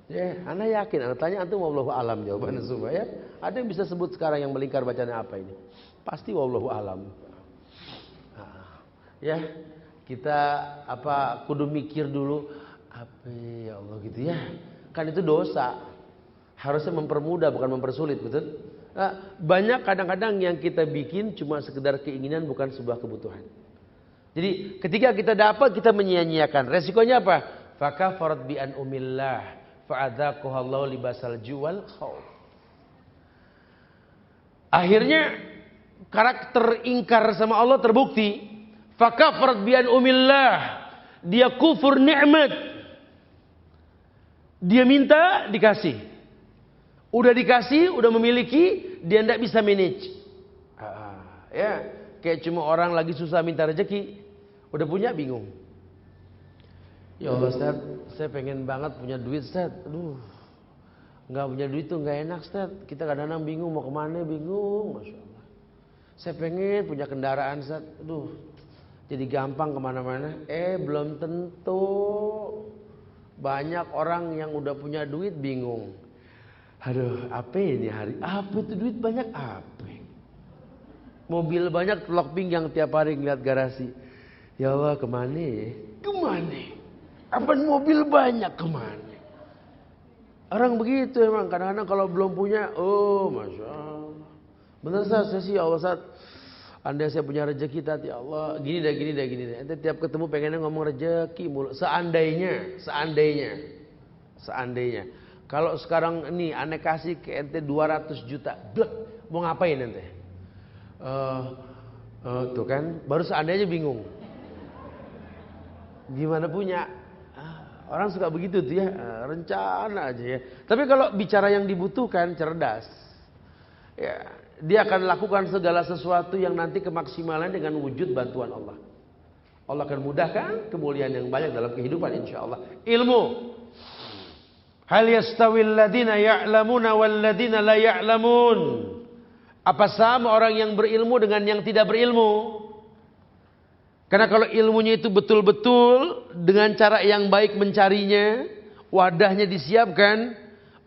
A: Ya, ana yakin, ana tanya antum wallahu alam jawabannya semua ya. Ada yang bisa sebut sekarang yang melingkar bacanya apa ini? Pasti wallahu alam. Ya, kita kudu mikir dulu apa ya Allah gitu ya. Kan itu dosa. Harusnya mempermudah bukan mempersulit, betul? Nah, banyak kadang-kadang yang kita bikin cuma sekedar keinginan bukan sebuah kebutuhan. Jadi ketika kita dapat kita menyia-nyiakan. Resikonya apa? Fakafarat bi an umillah. Fa'adzaquhallahu libasal juwal khauf. Akhirnya karakter ingkar sama Allah terbukti. Fakafarat bi an umillah. Dia kufur nikmat. Dia minta dikasih. Udah dikasih, udah memiliki, dia tidak bisa manage. Ya, kayak cuma orang lagi susah minta rezeki, udah punya bingung. Ya Allah Ustaz, saya pengen banget punya duit Ustaz. Aduh, gak punya duit tuh gak enak Ustaz. Kita kadang-kadang bingung mau kemana, bingung. Masya Allah. Saya pengen punya kendaraan Ustaz. Aduh, jadi gampang kemana-mana. Belum tentu. Banyak orang yang udah punya duit bingung. Aduh, apa ini hari? Apa itu duit banyak apa? Mobil banyak, telok pinggang tiap hari ngeliat garasi. Ya Allah, kemana ya? Kemana? Apa mobil banyak kemana? Orang begitu emang. Kadang-kadang kalau belum punya, oh Masya Allah. Bener saya sih ya Allah Ustaz. Andai saya punya rezeki tadi ya Allah. Gini dah. Ente tiap ketemu pengennya ngomong rezeki mulu. Seandainya. Kalau sekarang ini ane kasih ke ente 200 juta. Blek, mau ngapain ente? Tuh kan, baru seandainya bingung. Gimana punya? Orang suka begitu tuh ya, rencana aja ya. Tapi kalau bicara yang dibutuhkan, cerdas. Ya, dia akan lakukan segala sesuatu yang nanti kemaksimalan dengan wujud bantuan Allah. Allah akan mudahkan kemuliaan yang banyak dalam kehidupan insyaallah. Ilmu. Hal yastawil ladina ya'lamuna wal ladina la ya'lamun. Apa sama orang yang berilmu dengan yang tidak berilmu? Karena kalau ilmunya itu betul-betul dengan cara yang baik mencarinya, wadahnya disiapkan,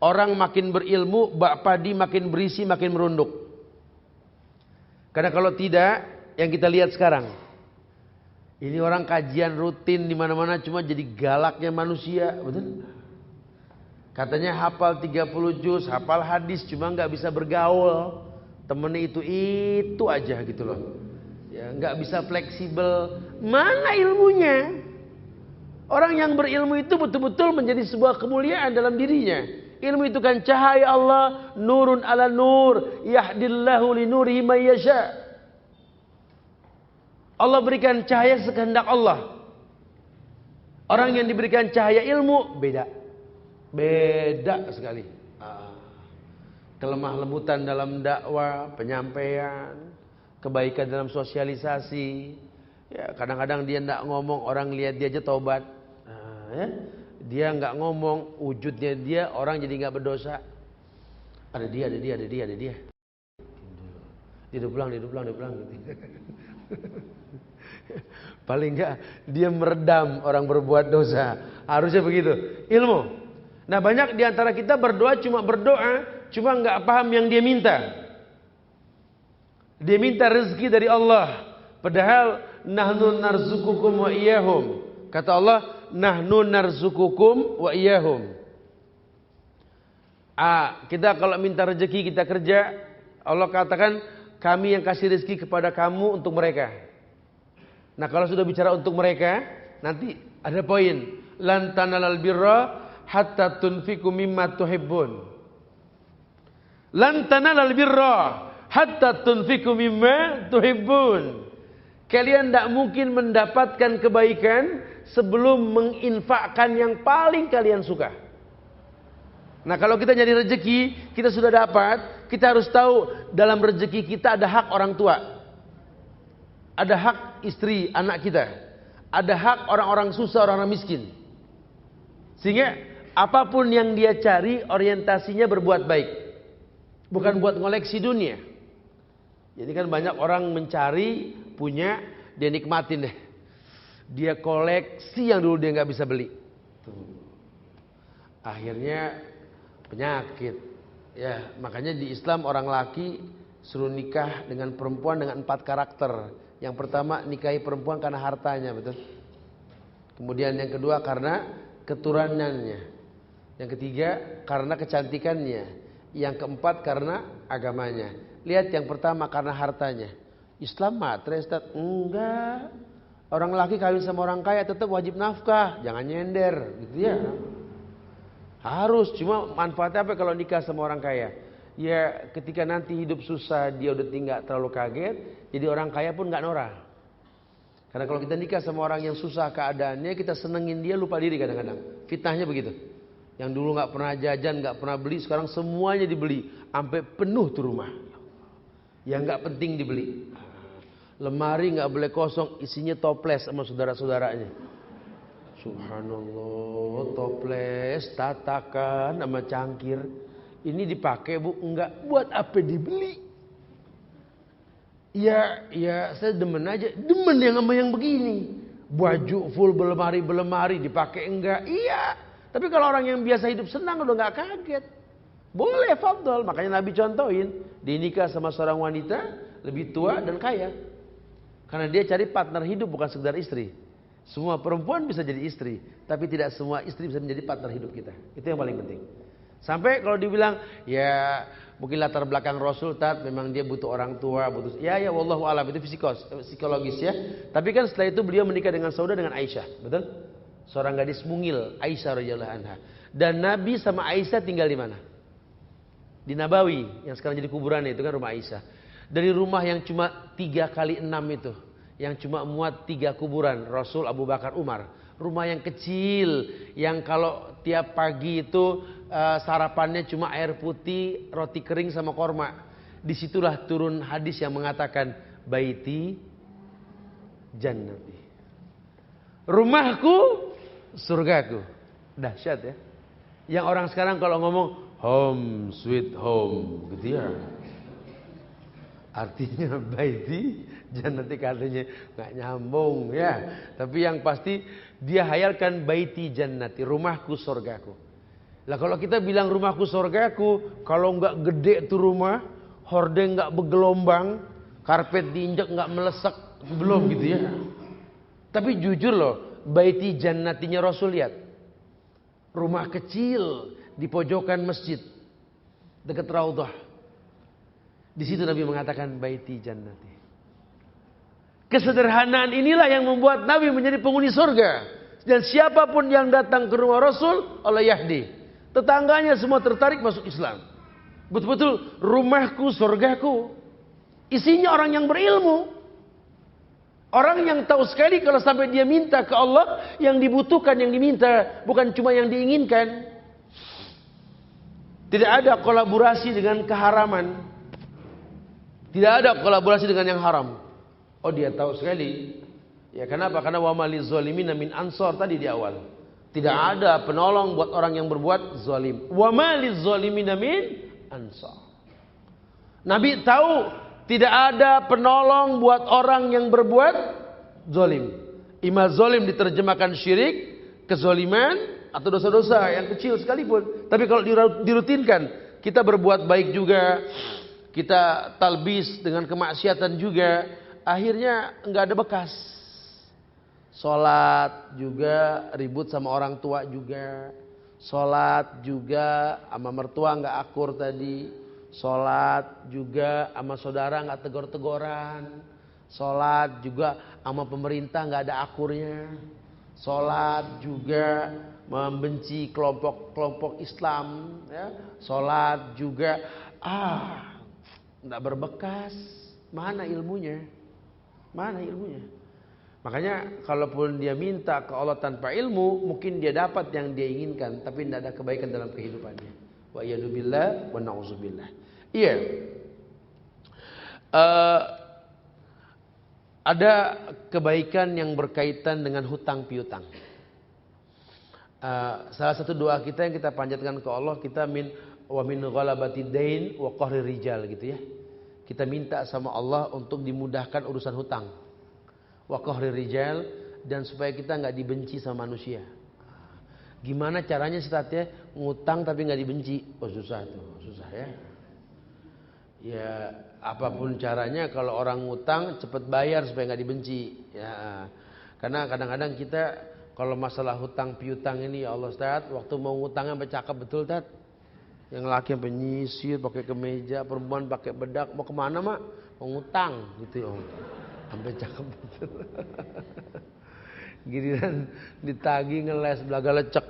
A: orang makin berilmu, bak padi makin berisi, makin merunduk. Karena kalau tidak, yang kita lihat sekarang, ini orang kajian rutin di mana-mana cuma jadi galaknya manusia, betul? Katanya hafal 30 juz, hafal hadis, cuma nggak bisa bergaul. Temennya itu aja gitu loh. Ya, nggak bisa fleksibel. Mana ilmunya? Orang yang berilmu itu betul-betul menjadi sebuah kemuliaan dalam dirinya. Ilmu itu kan cahaya Allah, nurun ala nur, yahdillahu li nurihi may yasha. Allah berikan cahaya sekehendak Allah. Orang yang diberikan cahaya ilmu beda. Beda sekali. Kelemah lembutan dalam dakwah, penyampaian, kebaikan dalam sosialisasi. Ya, kadang-kadang dia tidak ngomong, orang lihat dia aja taubat. Ya. Dia nggak ngomong, wujudnya dia orang jadi nggak berdosa. Ada dia. Dia pulang. Paling nggak dia meredam orang berbuat dosa. Harusnya begitu. Ilmu. Nah banyak diantara kita berdoa cuma nggak paham yang dia minta. Dia minta rezeki dari Allah. Padahal nahnu narzukukum wa iyyahum. Kata Allah, nahnu narzukukum wa iyyahum. Kita kalau minta rezeki kita kerja, Allah katakan kami yang kasih rezeki kepada kamu untuk mereka. Nah kalau sudah bicara untuk mereka, nanti ada poin. Lan tanalal birra hatta tunfiqu mimma tuhibbun. Lan tanalal birra hatta tunfiqu mimma tuhibbun. Kalian tidak mungkin mendapatkan kebaikan sebelum menginfakkan yang paling kalian suka. Nah kalau kita nyari rezeki, kita sudah dapat, kita harus tahu dalam rezeki kita ada hak orang tua. Ada hak istri, anak kita. Ada hak orang-orang susah, orang-orang miskin. Sehingga apapun yang dia cari, orientasinya berbuat baik. Bukan buat ngoleksi dunia. Jadi kan banyak orang mencari, punya, dia nikmatin deh. Dia koleksi yang dulu dia nggak bisa beli. Akhirnya penyakit. Ya, makanya di Islam orang laki suruh nikah dengan perempuan dengan 4 karakter. Yang pertama nikahi perempuan karena hartanya, betul. Kemudian yang kedua karena keturunannya. Yang ketiga karena kecantikannya. Yang keempat karena agamanya. Lihat yang pertama karena hartanya. Islam matre, Ustaz. Enggak. Orang laki kawin sama orang kaya tetap wajib nafkah. Jangan nyender, gitu ya. Harus, cuma manfaatnya apa kalau nikah sama orang kaya? Ya ketika nanti hidup susah dia udah tinggal terlalu kaget, jadi orang kaya pun nggak norak. Karena kalau kita nikah sama orang yang susah keadaannya, kita senengin dia lupa diri kadang-kadang. Fitnahnya begitu. Yang dulu nggak pernah jajan, nggak pernah beli, sekarang semuanya dibeli, sampai penuh tuh rumah. Yang nggak penting dibeli. Lemari nggak boleh kosong, isinya toples sama saudara-saudaranya. Subhanallah, toples, tatakan sama cangkir. Ini dipakai bu, enggak, buat apa dibeli? Ya saya demen aja, demen yang sama yang begini. Baju full belemari dipakai enggak? Iya. Tapi kalau orang yang biasa hidup senang udah nggak kaget. Boleh fadl, makanya Nabi contohin, dinikah sama seorang wanita lebih tua dan kaya. Karena dia cari partner hidup bukan sekedar istri. Semua perempuan bisa jadi istri, tapi tidak semua istri bisa menjadi partner hidup kita. Itu yang paling penting. Sampai kalau dibilang, ya mungkin latar belakang Rasul memang dia butuh orang tua, butuh ya wallahu alam, itu psikologis ya. Tapi kan setelah itu beliau menikah dengan saudara dengan Aisyah, betul? Seorang gadis mungil, Aisyah radhiyallahu anha. Dan Nabi sama Aisyah tinggal di mana? Di Nabawi, yang sekarang jadi kuburan itu kan rumah Aisyah. Dari rumah yang cuma 3x6 itu, yang cuma muat 3 kuburan, Rasul, Abu Bakar, Umar. Rumah yang kecil, yang kalau tiap pagi itu sarapannya cuma air putih, roti kering sama korma. Disitulah turun hadis yang mengatakan baiti jannati. Rumahku surgaku. Dahsyat ya. Yang orang sekarang kalau ngomong home sweet home gitu ya. Artinya baiti jannati, katanya nggak nyambung ya. Tapi yang pasti dia hayalkan baiti jannati, rumahku surgaku. Lah kalau kita bilang rumahku surgaku, kalau nggak gede tuh rumah, hordeng nggak bergelombang, karpet diinjak nggak melesek, belum gitu ya. Tapi jujur loh, baiti jannatinya Rasul lihat. Rumah kecil di pojokan masjid dekat Raudhah. Di situ Nabi mengatakan baiti jannati. Kesederhanaan inilah yang membuat Nabi menjadi penghuni surga. Dan siapapun yang datang ke rumah Rasul, Allah yahdi. Tetangganya semua tertarik masuk Islam. Betul-betul rumahku surgaku. Isinya orang yang berilmu. Orang yang tahu sekali kalau sampai dia minta ke Allah, yang dibutuhkan, yang diminta, bukan cuma yang diinginkan. Tidak ada kolaborasi dengan keharaman. Tidak ada kolaborasi dengan yang haram. Oh, dia tahu sekali. Ya kenapa? Karena wa maliz zalimina min ansor tadi di awal. Tidak ada penolong buat orang yang berbuat zalim. Wa maliz zalimina min ansor. Nabi tahu tidak ada penolong buat orang yang berbuat zalim. Ima zalim diterjemahkan syirik, kezaliman atau dosa-dosa yang kecil sekalipun. Tapi kalau dirutinkan, kita berbuat baik juga, kita talbis dengan kemaksiatan juga, akhirnya nggak ada bekas. Sholat juga ribut sama orang tua juga, sholat juga sama mertua nggak akur tadi, sholat juga sama saudara nggak tegor-tegoran, sholat juga sama pemerintah nggak ada akurnya, sholat juga membenci kelompok-kelompok Islam, ya. Sholat juga nggak berbekas. Mana ilmunya? Mana ilmunya? Makanya kalaupun dia minta ke Allah tanpa ilmu, mungkin dia dapat yang dia inginkan, tapi tidak ada kebaikan dalam kehidupannya. Wa iyadu billah wa na'udzubillah. Iya. Ada kebaikan yang berkaitan dengan hutang piutang. Salah satu doa kita yang kita panjatkan ke Allah, kita min ghalabati dain wa qahri rijal gitu ya. Kita minta sama Allah untuk dimudahkan urusan hutang. Wa qahri rijal, dan supaya kita nggak dibenci sama manusia. Gimana caranya Ustaz ya? Ngutang tapi nggak dibenci. Oh susah tuh, susah ya. Ya apapun caranya kalau orang ngutang cepat bayar supaya nggak dibenci. Ya. Karena kadang-kadang kita kalau masalah hutang piutang ini, ya Allah Ustaz, waktu mau ngutang sampai cakep betul Ustaz. Yang laki sampai nyisir pakai kemeja, perempuan pakai bedak, mau kemana mak? Mau ngutang gitu ya. Sampai cakep betul. Giliran ditagi ngeles belaga lecek.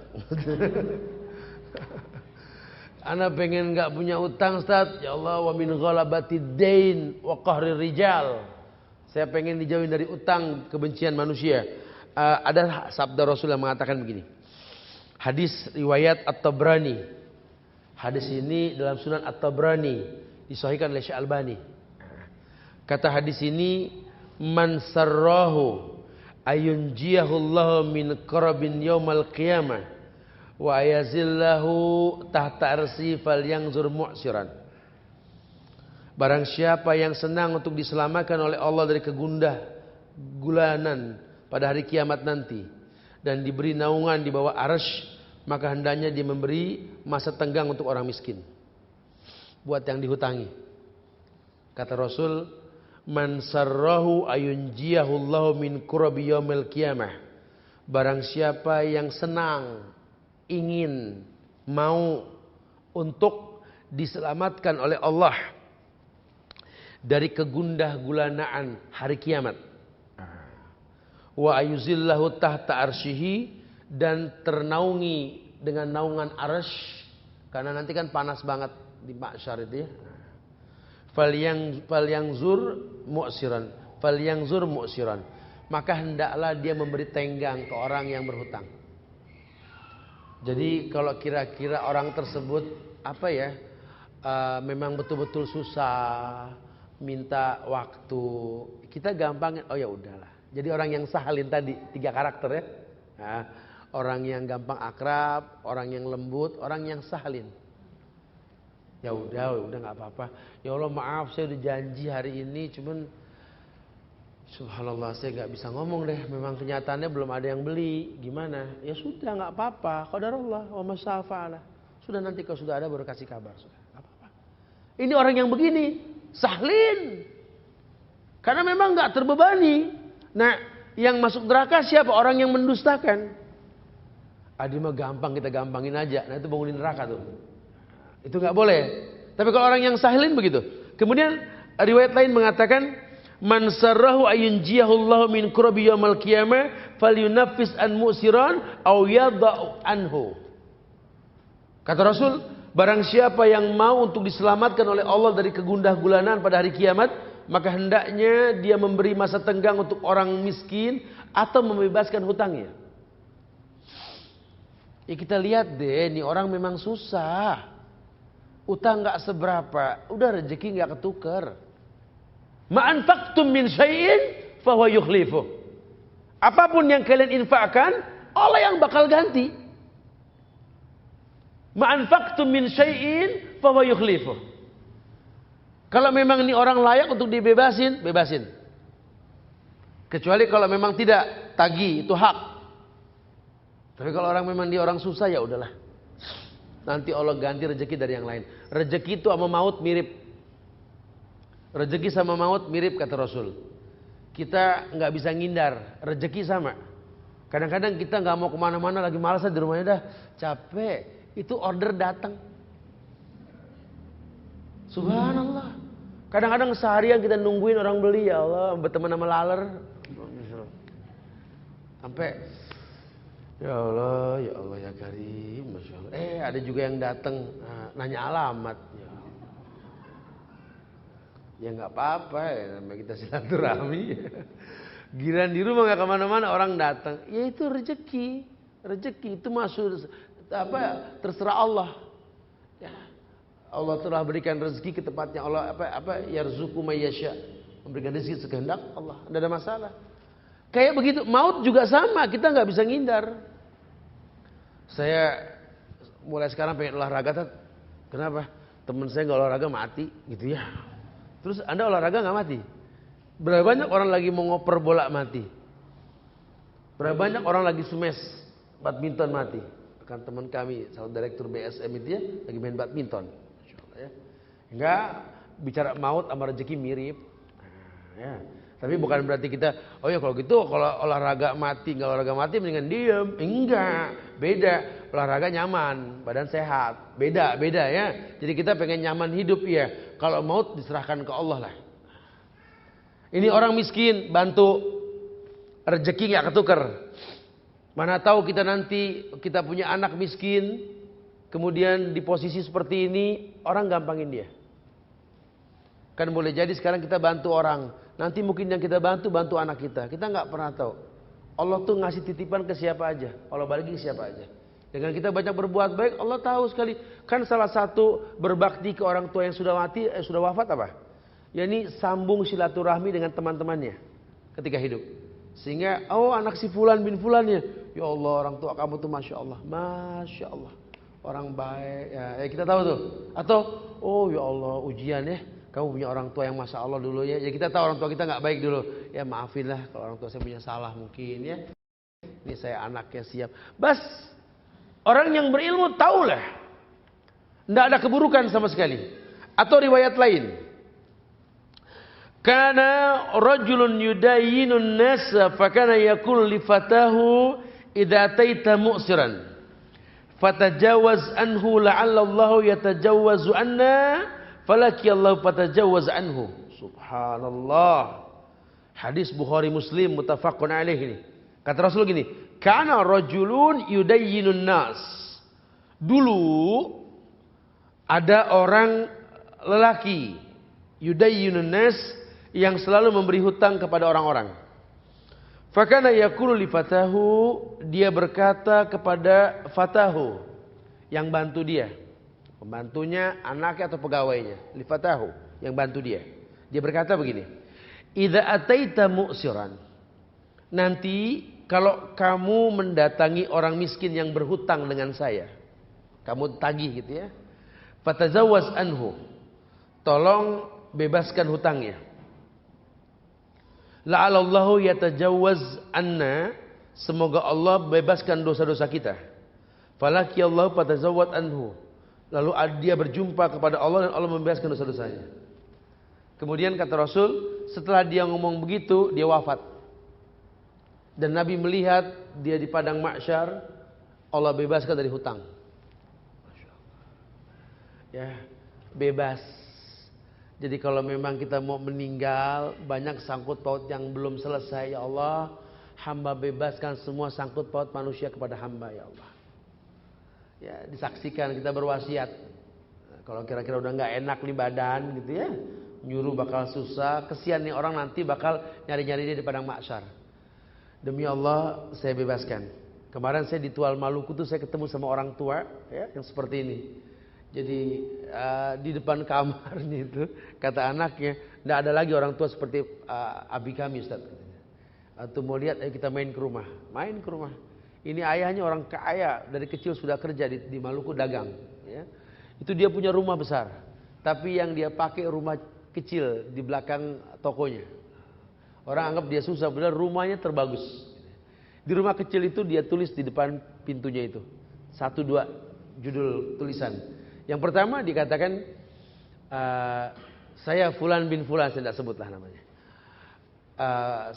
A: Ana pengen nggak punya utang Ustaz. Ya Allah, wa min ghalabati dain wa qahri rijal. Saya pengen dijauhin dari utang, kebencian manusia. Ada sabda Rasul yang mengatakan begini. Hadis riwayat At-Tabrani. Hadis ini dalam Sunan At-Tabrani, disahihkan oleh Syekh Albani. Kata hadis ini, man sarrahu ayunjiyahu Allah min qarabin yaumal qiyamah wa ayazillahu tahta arsi falyanzur mu'siran. Barang siapa yang senang untuk diselamatkan oleh Allah dari kegundah gulanan pada hari kiamat nanti dan diberi naungan di bawah arsy, maka hendaknya dia memberi masa tenggang untuk orang miskin, buat yang dihutangi. Kata Rasul, man sarrahu ayunjiyahu Allah min kurabi yaumil qiyamah. Barang siapa yang senang, ingin, mau untuk diselamatkan oleh Allah dari kegundah gulanaan hari kiamat. Wa ayuzillahu tahta arsyihi, dan ternaungi dengan naungan arsy, karena nanti kan panas banget di mahsyar itu ya. falyanzur mu'siran. Maka hendaklah dia memberi tenggang ke orang yang berhutang. Jadi kalau kira-kira orang tersebut memang betul-betul susah, minta waktu, kita gampangin, oh ya udahlah. Jadi orang yang sahalin tadi 3 karakter ya. Nah, orang yang gampang akrab, orang yang lembut, orang yang sahalin. Ya udah nggak apa-apa. Ya Allah maaf, saya udah janji hari ini, cuman subhanallah saya nggak bisa ngomong deh. Memang kenyataannya belum ada yang beli. Gimana? Ya sudah nggak apa-apa. Qadarullah wa ma syaa fa'ala. Sudah nanti kalau sudah ada baru kasih kabar. Sudah nggak apa-apa. Ini orang yang begini, sahlin. Karena memang nggak terbebani. Nah, yang masuk neraka siapa? Orang yang mendustakan. Adi mah gampang, kita gampangin aja. Nah itu bangunin neraka tuh. Itu nggak boleh. Tapi kalau orang yang sahlin begitu. Kemudian riwayat lain mengatakan, man sarrahu ayunjiyahullahu min kurabi yaumal qiyamah falyunaffis an mu'siran aw yada'u anhu. Kata Rasul, barang siapa yang mau untuk diselamatkan oleh Allah dari kegundah gulanaan pada hari kiamat, maka hendaknya dia memberi masa tenggang untuk orang miskin atau membebaskan hutangnya. Ya kita lihat deh, ini orang memang susah. Utang gak seberapa, udah rezeki gak ketukar. Ma'anfaqtum min syai'in fahuwa yukhlifuh. Apapun yang kalian infakkan, Allah yang bakal ganti. Ma'anfaqtum min syai'in fahuwa yukhlifuh. Kalau memang ini orang layak untuk dibebasin, bebasin. Kecuali kalau memang tidak, tagih, itu hak. Tapi kalau orang memang dia orang susah, ya udahlah. Nanti Allah ganti rezeki dari yang lain. Rezeki itu sama maut mirip. Rezeki sama maut mirip kata Rasul. Kita nggak bisa ngindar. Rezeki sama. Kadang-kadang kita nggak mau kemana-mana, lagi malas di rumahnya dah, capek. Itu order datang. Subhanallah. Kadang-kadang seharian kita nungguin orang beli, ya Allah, berteman sama laler. Sampai ya Allah ya Karim, Masya Allah. Ada juga yang datang nanya alamat. Ya nggak apa-apa, ya, namanya kita silaturahmi. Giran di rumah nggak kemana-mana, orang datang. Ya itu rezeki, itu masuk terserah Allah. Ya, Allah telah berikan rezeki ke tempatnya. Allah yarzuqu may yasha, memberikan rezeki sekehendak Allah. Tidak ada masalah. Kayak begitu, maut juga sama, kita nggak bisa ngindar. Saya mulai sekarang pengen olahraga. Kenapa? Temen saya nggak olahraga mati, gitu ya. Terus Anda olahraga nggak mati? Berapa banyak orang lagi mau ngoper bola mati? Berapa banyak orang lagi smash badminton mati? Kan teman kami, salah direktur BSM itu ya, lagi main badminton. Masya Allah, ya. Enggak, bicara maut sama rezeki mirip. Ya. Tapi bukan berarti kita, oh ya kalau gitu, kalau olahraga mati, nggak olahraga mati mendingan diem. Enggak, beda. Olahraga nyaman, badan sehat. Beda ya. Jadi kita pengen nyaman hidup ya. Kalau maut diserahkan ke Allah lah. Ini orang miskin, bantu. Rezeki nggak ketukar. Mana tahu kita nanti, kita punya anak miskin, kemudian di posisi seperti ini, orang gampangin dia. Kan boleh jadi sekarang kita bantu orang. Nanti mungkin yang kita bantu anak kita. Kita nggak pernah tahu. Allah tuh ngasih titipan ke siapa aja. Allah bagi ke siapa aja. Dengan kita banyak berbuat baik, Allah tahu sekali. Kan salah satu berbakti ke orang tua yang sudah mati, sudah wafat apa? Ya ini sambung silaturahmi dengan teman-temannya ketika hidup. Sehingga, anak si fulan bin fulan ya. Ya Allah, orang tua kamu tuh Masya Allah. Orang baik. Ya kita tahu tuh. Atau, ya Allah, ujian ya. Kamu punya orang tua yang Masya Allah dulu ya. Ya kita tahu orang tua kita gak baik dulu. Ya maafinlah kalau orang tua saya punya salah mungkin ya. Ini saya anaknya siap. Bas, orang yang berilmu tahulah. Tidak ada keburukan sama sekali. Atau riwayat lain. Kana rajulun yudayyinun nasa fakana yakul li fatahu idza ataita mu'siran. Fatajawaz anhu la'alla Allah yatajawwazu anna. Falaki Allah fatajawaz anhu. Subhanallah. Hadis Bukhari Muslim muttafaqun alaih ini. Kata Rasul gini, kana rajulun yudayyinun nas. Dulu ada orang lelaki yudayyinun nas, yang selalu memberi hutang kepada orang-orang. Fakana yaqulu li fatahu, dia berkata kepada fatahu yang bantu dia, pembantunya, anaknya atau pegawainya, li fatahu yang bantu dia. Dia berkata begini, idza ataita mu'siran, nanti kalau kamu mendatangi orang miskin yang berhutang dengan saya, kamu tagih gitu ya, fatazawwaz anhu, tolong bebaskan hutangnya. La'alallahu yatajawwaz anna, semoga Allah bebaskan dosa-dosa kita. Falaki Allah fatazawwad anhu, lalu dia berjumpa kepada Allah dan Allah membebaskan dosa-dosanya. Kemudian kata Rasul, setelah dia ngomong begitu, dia wafat. Dan Nabi melihat dia di padang mahsyar, Allah bebaskan dari hutang. Ya, bebas. Jadi kalau memang kita mau meninggal, banyak sangkut paut yang belum selesai, ya Allah, hamba bebaskan semua sangkut paut manusia kepada hamba, ya Allah. Ya, disaksikan, kita berwasiat. Nah, kalau kira-kira udah nggak enak di badan gitu ya, nyuruh bakal susah, kesian nih orang nanti bakal nyari-nyari dia di padang mahsyar. Demi Allah, saya bebaskan. Kemarin saya di Tual Maluku tuh saya ketemu sama orang tua ya, yang seperti ini. Jadi di depan kamarnya itu kata anaknya, tidak ada lagi orang tua seperti abi kami, Ustaz. Atau mau lihat, ayo kita main ke rumah. Main ke rumah. Ini ayahnya orang kaya, dari kecil sudah kerja di Maluku, dagang. Ya. Itu dia punya rumah besar, tapi yang dia pakai rumah kecil di belakang tokonya. Orang anggap dia susah, benar rumahnya terbagus. Di rumah kecil itu dia tulis di depan pintunya itu 1-2 judul tulisan. Yang pertama dikatakan, saya Fulan bin Fulan, saya tidak sebutlah namanya.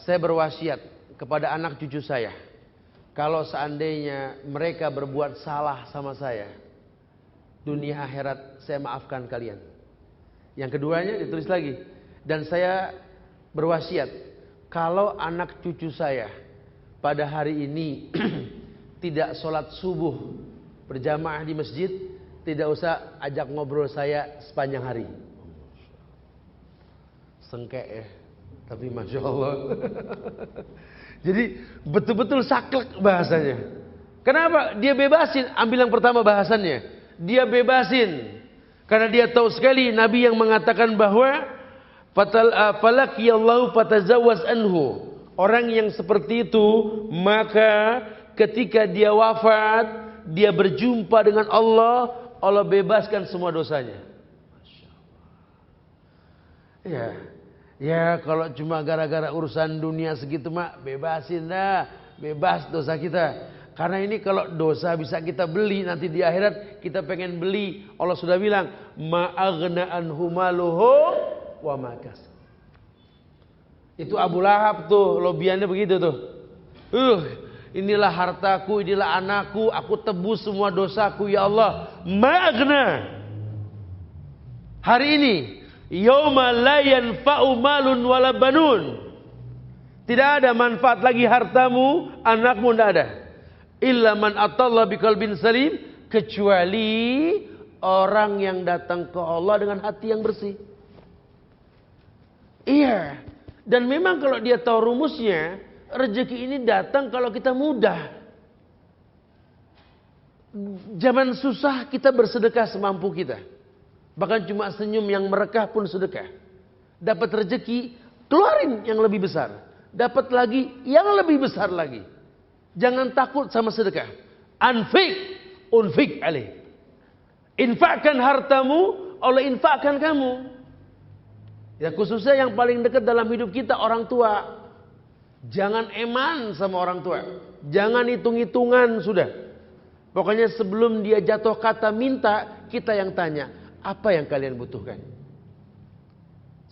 A: Saya berwasiat kepada anak cucu saya, kalau seandainya mereka berbuat salah sama saya, dunia akhirat saya maafkan kalian. Yang keduanya ditulis lagi, dan saya berwasiat, kalau anak cucu saya pada hari ini tidak sholat subuh berjamaah di masjid, tidak usah ajak ngobrol saya sepanjang hari. Sengkek ya, tapi Masya Allah. Jadi betul-betul saklek bahasanya. Kenapa? Dia bebasin. Ambil yang pertama bahasannya. Dia bebasin. Karena dia tahu sekali Nabi yang mengatakan bahwa falaqiyallahu fatazawwaz anhu. Orang yang seperti itu, maka ketika dia wafat, dia berjumpa dengan Allah, Allah bebaskan semua dosanya. Masya Allah. Ya kalau cuma gara-gara urusan dunia segitu mah bebasin dah, bebas dosa kita. Karena ini kalau dosa bisa kita beli, nanti di akhirat kita pengen beli. Allah sudah bilang, ma'aghna anhu maluhu wa ma kasab. Itu Abu Lahab tuh, lobiannya begitu tuh. Inilah hartaku, inilah anakku, aku tebus semua dosaku ya Allah. Ma'aghna. Hari ini, yauma la yanfa'u malun wala banun. Tidak ada manfaat lagi hartamu, anakmu tidak ada. Illa man atallah biqalbin salim, kecuali orang yang datang ke Allah dengan hati yang bersih. Iya. Dan memang kalau dia tahu rumusnya, rezeki ini datang kalau kita mudah. Zaman susah kita bersedekah semampu kita. Bahkan cuma senyum yang merekah pun sedekah. Dapat rezeki, keluarin yang lebih besar. Dapat lagi yang lebih besar lagi. Jangan takut sama sedekah. Unfik alaih. Infakkan hartamu, Allah infakkan kamu. Ya khususnya yang paling dekat dalam hidup kita, orang tua. Jangan eman sama orang tua. Jangan hitung-hitungan sudah. Pokoknya sebelum dia jatuh kata minta, kita yang tanya, apa yang kalian butuhkan?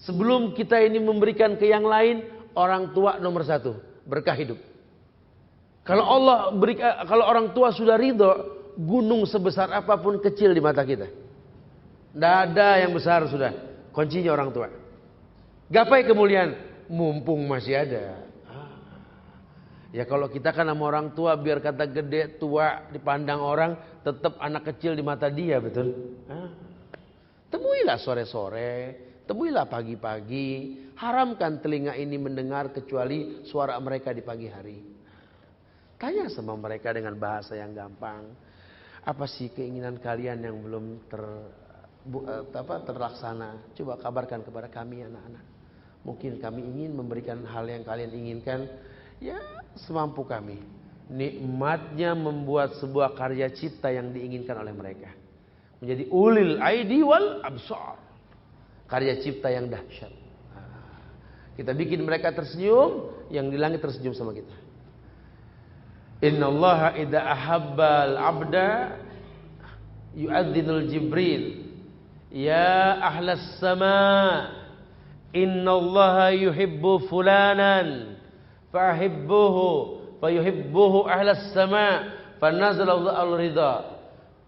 A: Sebelum kita ini memberikan ke yang lain, orang tua nomor 1, berkah hidup. Kalau Allah berikan, kalau orang tua sudah ridho, gunung sebesar apapun kecil di mata kita. Tidak ada yang besar sudah. Kuncinya orang tua. Gapai kemuliaan, mumpung masih ada. Ya kalau kita kan sama orang tua, biar kata gede, tua, dipandang orang, tetap anak kecil di mata dia, betul? Temuilah sore-sore, Temuilah pagi-pagi. Haramkan telinga ini mendengar kecuali suara mereka di pagi hari. Tanya sama mereka dengan bahasa yang gampang. Apa sih keinginan kalian yang belum terlaksana? Coba kabarkan kepada kami anak-anak. Mungkin kami ingin memberikan hal yang kalian inginkan. Ya semampu kami. Nikmatnya membuat sebuah karya cipta yang diinginkan oleh mereka. Menjadi ulil aidi wal absar. Karya cipta yang dahsyat. Kita bikin mereka tersenyum, yang di langit tersenyum sama kita. Innallaha idza ahabbal abda yu'adzinul Jibril. Ya ahlas sama, innallaha yuhibbu fulanan fahibbuhu fayuhibbuhu ahlas sama fanazalallahu al-ridha.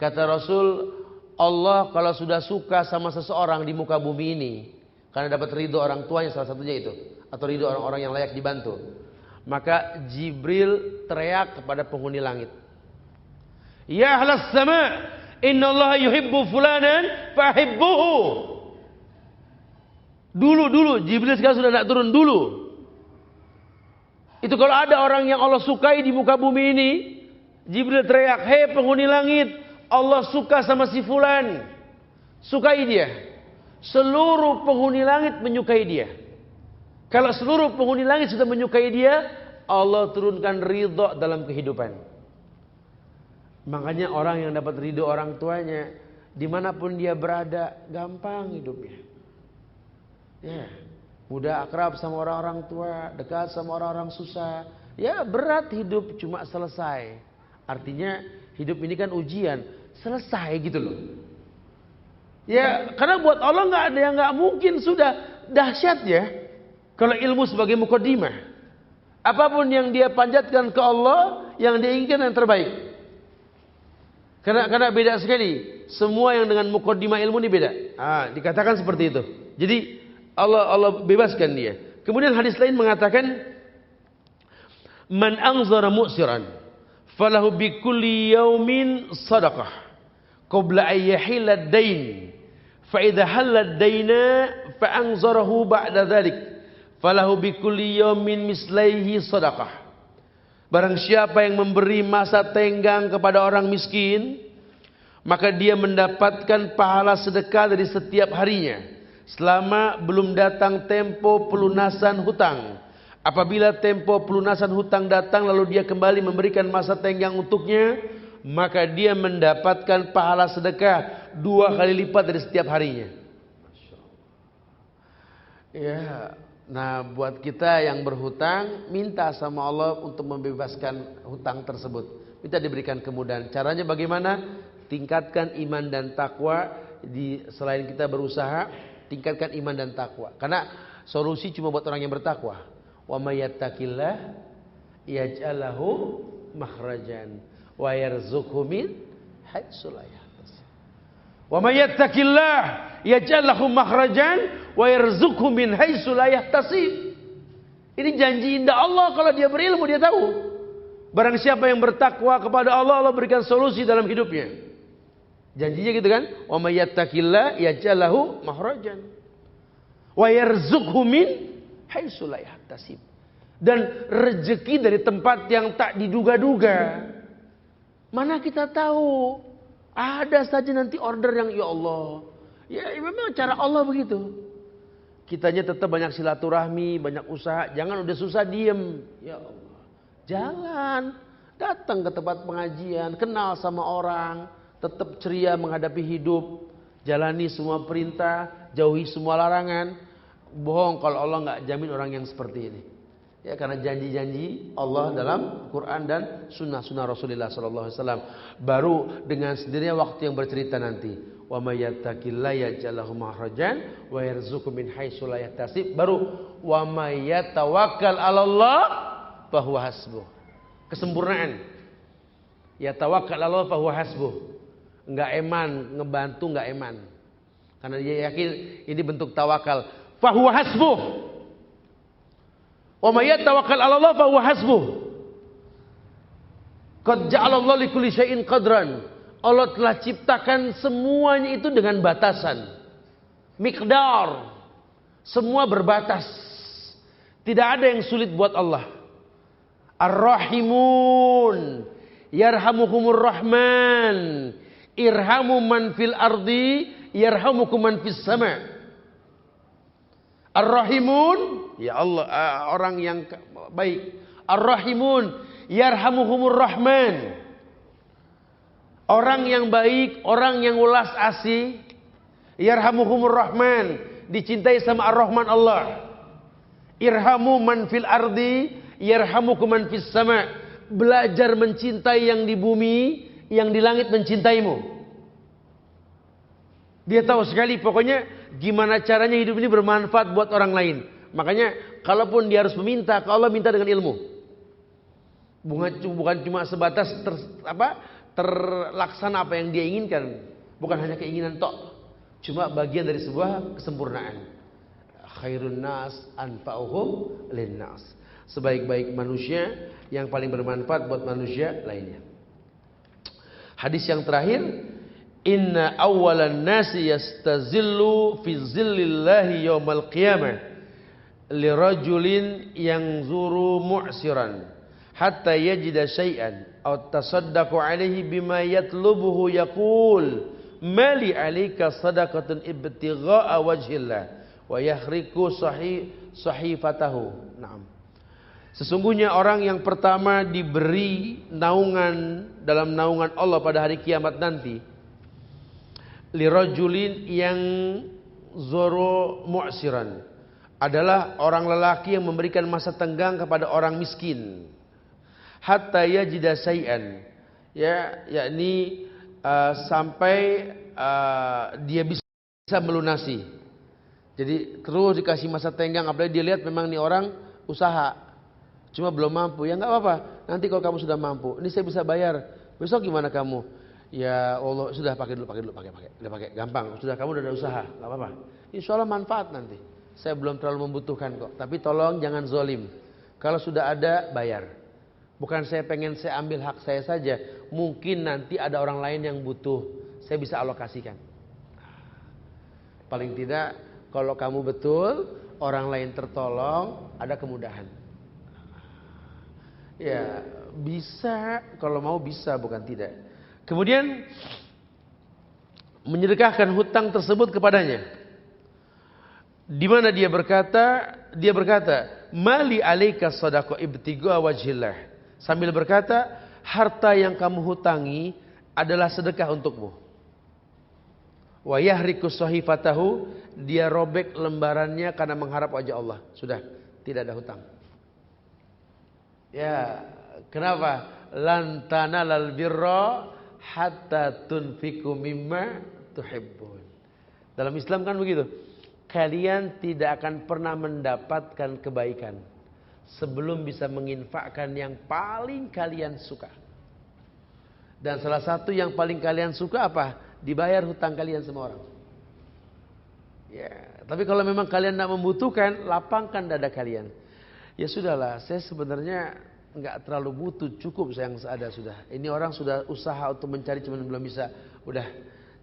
A: Kata Rasul, Allah kalau sudah suka sama seseorang di muka bumi ini karena dapat ridho orang tuanya salah satunya itu, atau ridho orang-orang yang layak dibantu, maka Jibril teriak kepada penghuni langit, ya ahlas sama, innallaha yuhibbu fulanan fahibbuhu. Dulu Jibril sekarang sudah tidak turun dulu. Itu kalau ada orang yang Allah sukai di muka bumi ini, Jibril teriak, hei penghuni langit, Allah suka sama si fulan, sukai dia. Seluruh penghuni langit menyukai dia. Kalau seluruh penghuni langit sudah menyukai dia, Allah turunkan ridho dalam kehidupan. Makanya orang yang dapat ridho orang tuanya, dimanapun dia berada, gampang hidupnya. Ya, mudah akrab sama orang-orang tua, dekat sama orang-orang susah. Ya berat hidup cuma selesai. Artinya hidup ini kan ujian, selesai gitu loh. Ya, karena buat Allah nggak ada yang nggak mungkin, sudah dahsyat ya. Kalau ilmu sebagai mukaddimah, apapun yang dia panjatkan ke Allah, yang dia inginkan yang terbaik. Karena beda sekali. Semua yang dengan mukaddimah ilmu ini beda. Dikatakan seperti itu. Jadi Allah bebaskan dia. Kemudian hadis lain mengatakan, man anzara mu'siran falahu bi kulli yaumin sadaqah qabla an yahilla ad-dain fa idza halla ad-daina fa anzarahu ba'da dhalik falahu bi kulli yaumin mislaihi sadaqah. Barang siapa yang memberi masa tenggang kepada orang miskin, maka dia mendapatkan pahala sedekah dari setiap harinya selama belum datang tempo pelunasan hutang. Apabila tempo pelunasan hutang datang lalu dia kembali memberikan masa tenggang untuknya, maka dia mendapatkan pahala sedekah 2 kali lipat dari setiap harinya. Ya, nah buat kita yang berhutang, minta sama Allah untuk membebaskan hutang tersebut. Minta diberikan kemudahan. Caranya bagaimana? Tingkatkan iman dan takwa. Selain kita berusaha, tingkatkan iman dan takwa. Karena solusi cuma buat orang yang bertakwa. Wa may yattaqillah yaj'al lahu makhrajan wa yarzuqhu min haitsu la yahtasib. Wa may yattaqillah yaj'al lahu makhrajan wa yarzuqhu min haitsu la yahtasib. Ini janji indah Allah, kalau dia berilmu dia tahu. Barang siapa yang bertakwa kepada Allah, Allah berikan solusi dalam hidupnya. Janjinya gitu kan? Wa may yattaqillah yaj'al lahu makhrajan wa yarzuqhu min haitsu la yahtasib. Dan rezeki dari tempat yang tak diduga-duga. Mana kita tahu? Ada saja nanti order yang ya Allah. Ya memang cara Allah begitu. Kitanya tetap banyak silaturahmi, banyak usaha. Jangan udah susah diem. Ya Allah. Jangan. Datang ke tempat pengajian, kenal sama orang, tetap ceria menghadapi hidup, jalani semua perintah, jauhi semua larangan. Bohong kalau Allah nggak jamin orang yang seperti ini. Ya, karena janji-janji Allah dalam Quran dan sunnah-sunnah Rasulullah SAW. Baru dengan sendirinya waktu yang bercerita nanti. Wa may yattaqillaha yaj'al lahu makhrajan wa yarzuqhu min haitsu la yahtasib. Baru wa may yatawakkal 'alallah fa huwa hasbuh. Kesempurnaan. Ya tawakkal 'alallah fa huwa hasbuh. Enggak eman, ngebantu enggak eman. Karena dia yakin ini bentuk tawakal. Fa huwa hasbuh. Wa may yatawakkal 'alallah fa huwa hasbuh. Qad ja'alallahu likulli syai'in qadran. Allah telah ciptakan semuanya itu dengan batasan. Miqdar. Semua berbatas. Tidak ada yang sulit buat Allah. Ar-Rahimun yarhamukumur Rahman. Irhamu man fil ardi yarhamukum man fis sama'. Ar-Rahimun, ya Allah, orang yang baik. Ar-Rahimun yarhamukumur Rahman. Orang yang baik, orang yang ulas asih. Yarhamukumur Rahman, dicintai sama Ar-Rahman Allah. Irhamu man fil ardi yarhamukum man fis sama'. Belajar mencintai yang di bumi, yang di langit mencintaimu. Dia tahu sekali pokoknya gimana caranya hidup ini bermanfaat buat orang lain. Makanya kalaupun dia harus meminta ke Allah, minta dengan ilmu. Bukan cuma sebatas terlaksana apa yang dia inginkan. Bukan hanya keinginan tok. Cuma bagian dari sebuah kesempurnaan. Khairun nas anfa'uhum linnas. Sebaik-baik manusia yang paling bermanfaat buat manusia lainnya. Hadis yang terakhir, inna awwalan nasi yastazillu fi zillillahi yaumal qiyamah lirajulin yanzuru mu'siran hatta yajida syai'an aw tasaddaqu alaihi bima yatlubuhu yaqul mali alika sadaqatun ibtigha'a wajhillah wa yahriku sahifatahu. Naam. Sesungguhnya orang yang pertama diberi naungan dalam naungan Allah pada hari kiamat nanti, lirajulin yang zoro mu'siran, adalah orang lelaki yang memberikan masa tenggang kepada orang miskin. Hatta yajida syai'an, yakni sampai dia bisa melunasi. Jadi terus dikasih masa tenggang, apalagi dia lihat memang nih orang usaha cuma belum mampu, ya nggak apa-apa. Nanti kalau kamu sudah mampu, ini saya bisa bayar. Besok gimana kamu? Ya Allah, sudah pakai dulu, udah pakai, gampang. Sudah kamu udah ada usaha, nggak apa-apa. Insya Allah manfaat nanti. Saya belum terlalu membutuhkan kok. Tapi tolong jangan zolim. Kalau sudah ada, bayar. Bukan saya pengen saya ambil hak saya saja. Mungkin nanti ada orang lain yang butuh. Saya bisa alokasikan. Paling tidak, kalau kamu betul, orang lain tertolong, ada kemudahan. Ya, bisa. Kalau mau bisa, bukan tidak. Kemudian menyedekahkan hutang tersebut kepadanya. Di mana dia berkata, mali alaika shadaqah ibtigha wajhillah. Sambil berkata, harta yang kamu hutangi adalah sedekah untukmu. Wa yahriku sahifatahu, dia robek lembarannya karena mengharap wajah Allah. Sudah, tidak ada hutang. Ya, kenapa? Lan tanalal birra hatta tunfiku mimma tuhibbun. Dalam Islam kan begitu. Kalian tidak akan pernah mendapatkan kebaikan sebelum bisa menginfakkan yang paling kalian suka. Dan salah satu yang paling kalian suka apa? Dibayar hutang kalian sama orang. Ya, tapi kalau memang kalian tidak membutuhkan, lapangkan dada kalian. Ya sudahlah, saya sebenarnya nggak terlalu butuh, cukup yang ada sudah. Ini orang sudah usaha untuk mencari cuma belum bisa. Udah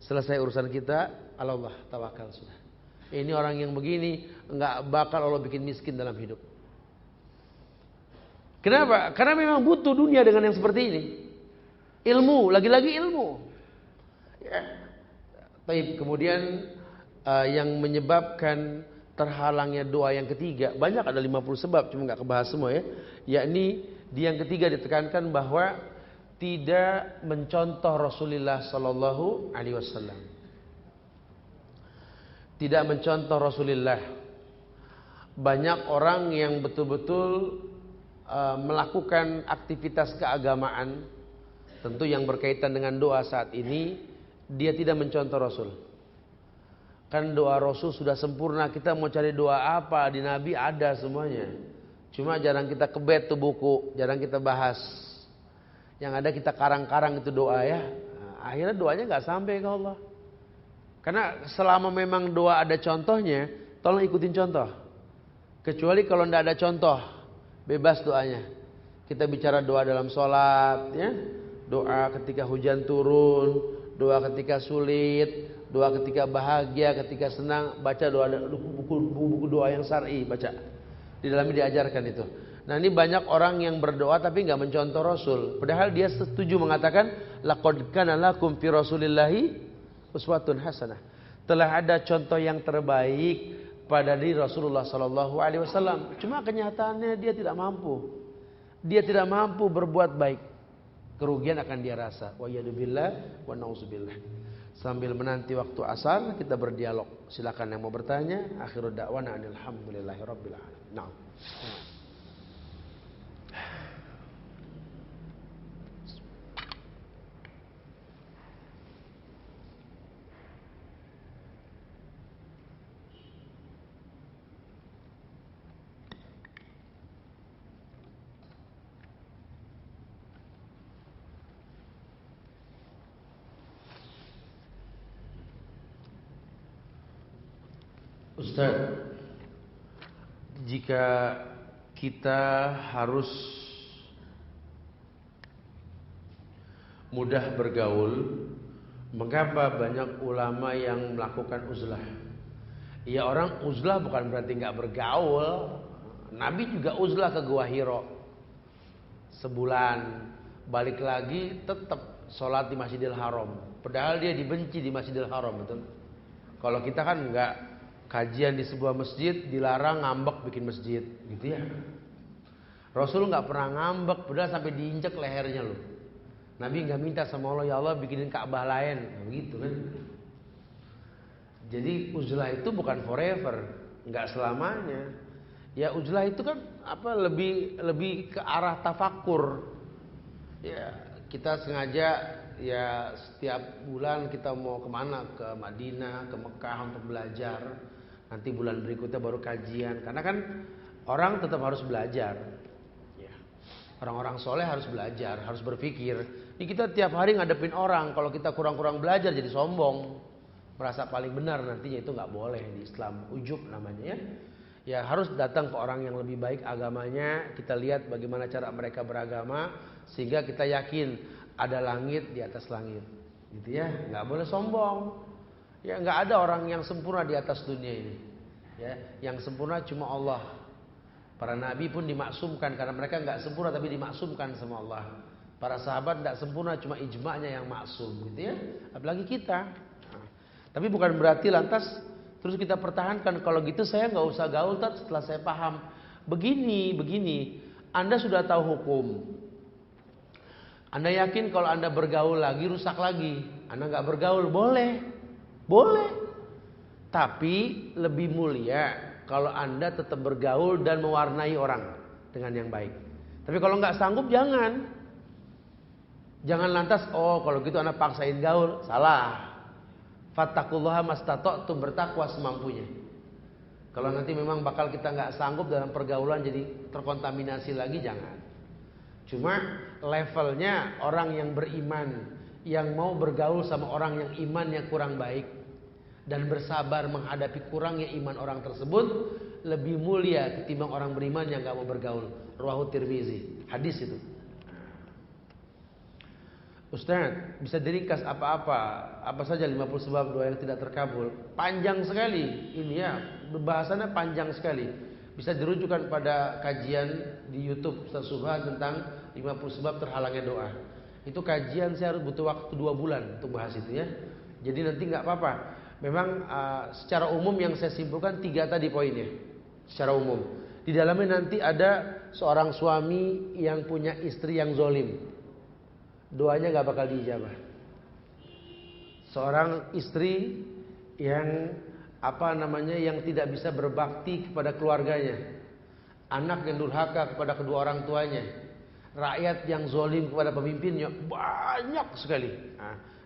A: selesai urusan kita, Allah tawakal sudah. Ini orang yang begini nggak bakal Allah bikin miskin dalam hidup. Kenapa? Karena memang butuh dunia dengan yang seperti ini. Ilmu, lagi-lagi ilmu. Ya. Baik, kemudian yang menyebabkan terhalangnya doa yang ketiga, banyak, ada 50 sebab, cuma nggak kebahas semua ya. Yakni di yang ketiga ditekankan bahwa tidak mencontoh Rasulullah Sallallahu Alaihi Wasallam. Tidak mencontoh Rasulullah. Banyak orang yang betul-betul melakukan aktivitas keagamaan, tentu yang berkaitan dengan doa saat ini, dia tidak mencontoh Rasul. Kan doa Rasul sudah sempurna, kita mau cari doa apa di Nabi ada semuanya. Cuma jarang kita kebet tuh buku, jarang kita bahas. Yang ada kita karang-karang itu doa ya. Nah, akhirnya doanya nggak sampai ke Allah. Karena selama memang doa ada contohnya, tolong ikutin contoh. Kecuali kalau tidak ada contoh, bebas doanya. Kita bicara doa dalam sholat, ya. Doa ketika hujan turun, doa ketika sulit, doa ketika bahagia, ketika senang, baca buku doa yang syar'i, baca. Di dalamnya diajarkan itu. Nah, ini banyak orang yang berdoa tapi nggak mencontoh Rasul. Padahal dia setuju mengatakan laqad kana lakum fi Rasulillahi uswatun hasanah. Telah ada contoh yang terbaik pada diri Rasulullah sallallahu alaihi wasallam. Cuma kenyataannya dia tidak mampu. Dia tidak mampu berbuat baik. Kerugian akan dia rasa. Wa yadubillah wa nauzubillah. Sambil menanti waktu asar kita berdialog. Silakan yang mau bertanya. Akhirud da'wana alhamdulillahirabbil alamin. Naam. Ustaz, jika kita harus mudah bergaul, mengapa banyak ulama yang melakukan uzlah? Ya, orang uzlah bukan berarti nggak bergaul. Nabi juga uzlah ke Gua Hiro sebulan, balik lagi tetap sholat di Masjidil Haram. Padahal dia dibenci di Masjidil Haram, betul? Kalau kita kan nggak. Kajian di sebuah masjid dilarang ngambek bikin masjid, gitu ya. Rasul nggak pernah ngambek, padahal sampai diinjek lehernya loh. Nabi nggak minta sama Allah, ya Allah bikinin Ka'bah lain, begitu kan. Jadi uzlah itu bukan forever, nggak selamanya. Ya uzlah itu kan lebih ke arah tafakur. Ya kita sengaja ya setiap bulan kita mau kemana, ke Madinah, ke Mekah untuk belajar. Nanti bulan berikutnya baru kajian. Karena kan orang tetap harus belajar. Ya. Orang-orang soleh harus belajar, harus berpikir. Ini kita tiap hari ngadepin orang. Kalau kita kurang-kurang belajar jadi sombong, merasa paling benar, nantinya itu nggak boleh di Islam. Ujub namanya ya. Ya harus datang ke orang yang lebih baik agamanya. Kita lihat bagaimana cara mereka beragama, sehingga kita yakin ada langit di atas langit. Gitu ya. Nggak boleh sombong. Ya nggak ada orang yang sempurna di atas dunia ini. Ya, yang sempurna cuma Allah. Para nabi pun dimaksumkan karena mereka nggak sempurna tapi dimaksumkan sama Allah. Para sahabat nggak sempurna cuma ijma'nya yang maksum, gitu ya. Apalagi kita. Nah, tapi bukan berarti lantas terus kita pertahankan kalau gitu saya nggak usah gaul setelah saya paham. Begini. Anda sudah tahu hukum. Anda yakin kalau Anda bergaul lagi rusak lagi. Anda nggak bergaul boleh. Tapi lebih mulia kalau Anda tetap bergaul dan mewarnai orang dengan yang baik. Tapi kalau nggak sanggup jangan lantas kalau gitu Anda paksain gaul, salah. Fattaqullaha mastata'tum, bertakwa semampunya. Kalau nanti memang bakal kita nggak sanggup dalam pergaulan jadi terkontaminasi lagi, jangan. Cuma levelnya orang yang beriman yang mau bergaul sama orang yang imannya kurang baik dan bersabar menghadapi kurangnya iman orang tersebut lebih mulia ketimbang orang beriman yang gak mau bergaul. Rawahu Tirmizi, hadis itu. Ustaz, bisa diringkas apa saja 50 sebab doa yang tidak terkabul? Panjang sekali ini ya, bahasannya panjang sekali. Bisa dirujukan pada kajian di YouTube Ustaz Subhan tentang 50 sebab terhalangnya doa. Itu kajian saya harus butuh waktu 2 bulan untuk bahas itu ya. Jadi nanti nggak apa-apa. Memang secara umum yang saya simpulkan 3 tadi poinnya. Secara umum. Di dalamnya nanti ada seorang suami yang punya istri yang zolim. Doanya nggak bakal diijabah. Seorang istri yang yang tidak bisa berbakti kepada keluarganya. Anak yang durhaka kepada kedua orang tuanya. Rakyat yang zolim kepada pemimpinnya banyak sekali.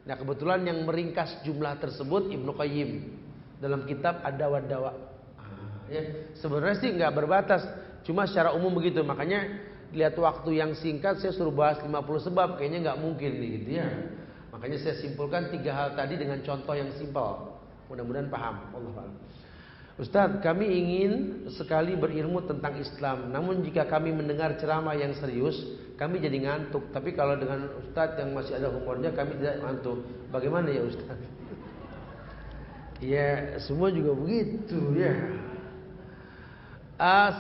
A: Nah kebetulan yang meringkas jumlah tersebut Ibnu Qayyim dalam kitab Ad-Dawa Dawa. Ya, sebenarnya sih nggak berbatas, cuma secara umum begitu. Makanya lihat waktu yang singkat saya suruh bahas 50 sebab, kayaknya nggak mungkin nih gitu ya. Makanya saya simpulkan 3 hal tadi dengan contoh yang simpel. Mudah-mudahan paham. Wallahu a'lam. Ustaz, kami ingin sekali berilmu tentang Islam. Namun jika kami mendengar ceramah yang serius, kami jadi ngantuk. Tapi kalau dengan Ustaz yang masih ada humornya, kami tidak ngantuk. Bagaimana ya Ustaz? Ya semua juga begitu ya.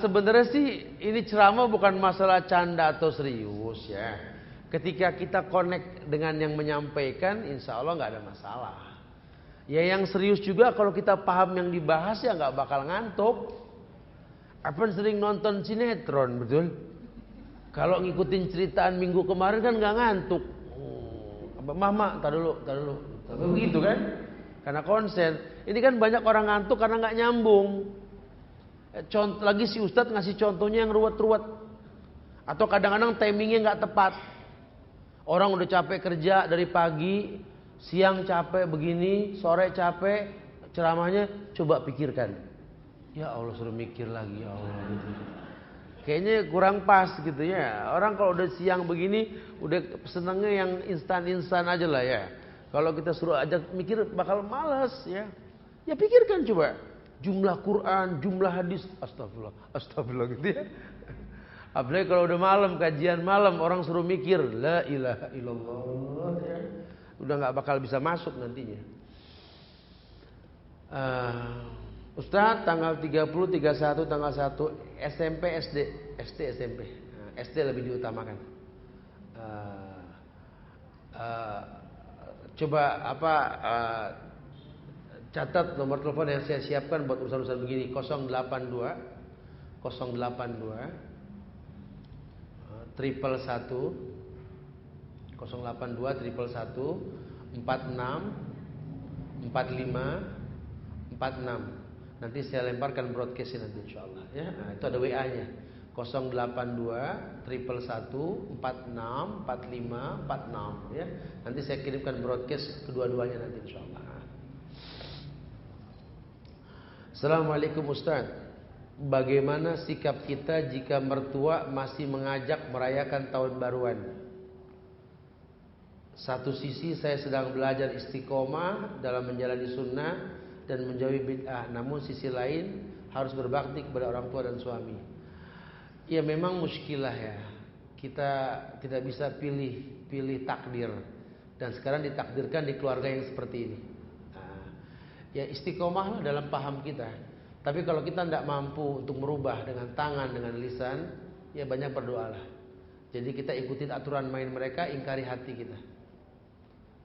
A: Sebenarnya sih ini ceramah bukan masalah canda atau serius ya. Ketika kita connect dengan yang menyampaikan, insya Allah nggak ada masalah. Ya yang serius juga kalau kita paham yang dibahas ya nggak bakal ngantuk. Apa sering nonton sinetron betul? Kalau ngikutin ceritaan minggu kemarin kan nggak ngantuk. Mama, tar dulu. Tapi begitu kan? Karena konsen. Ini kan banyak orang ngantuk karena nggak nyambung. Lagi si Ustadz ngasih contohnya yang ruwet-ruwet. Atau kadang-kadang timingnya nggak tepat. Orang udah capek kerja dari pagi, siang capek begini, sore capek, ceramahnya coba pikirkan. Ya Allah suruh mikir lagi ya Allah. Gitu. Kayaknya kurang pas gitu ya. Orang kalau udah siang begini, udah senengnya yang instan-instan aja lah ya. Kalau kita suruh ajak mikir bakal malas ya. Ya pikirkan coba. Jumlah Quran, jumlah hadis, astagfirullah gitu ya. Apalagi kalau udah malam, kajian malam, orang suruh mikir, la ilaha illallah ya. Udah gak bakal bisa masuk nantinya. Ustadz tanggal 30, 31, tanggal 1 SMP, SD SMP. SD lebih diutamakan. Coba catat nomor telepon yang saya siapkan buat urusan-urusan begini 082 triple 1 082 triple 1 46 45 46. Nanti saya lemparkan broadcastnya nanti insyaallah ya. Nah, itu ada WA-nya 082 triple 1 46 45 46 ya. Nanti saya kirimkan broadcast kedua-duanya nanti insyaallah. Assalamualaikum Ustaz. Bagaimana sikap kita jika mertua masih mengajak merayakan tahun baruan? Satu sisi saya sedang belajar istiqomah dalam menjalani sunnah dan menjauhi bid'ah. Namun sisi lain harus berbakti kepada orang tua dan suami. Ya memang muskilah ya. Kita tidak bisa pilih takdir. Dan sekarang ditakdirkan di keluarga yang seperti ini. Ya istiqomah dalam paham kita. Tapi kalau kita tidak mampu untuk merubah dengan tangan, dengan lisan, ya banyak berdoalah. Jadi kita ikutin aturan main mereka, ingkari hati kita.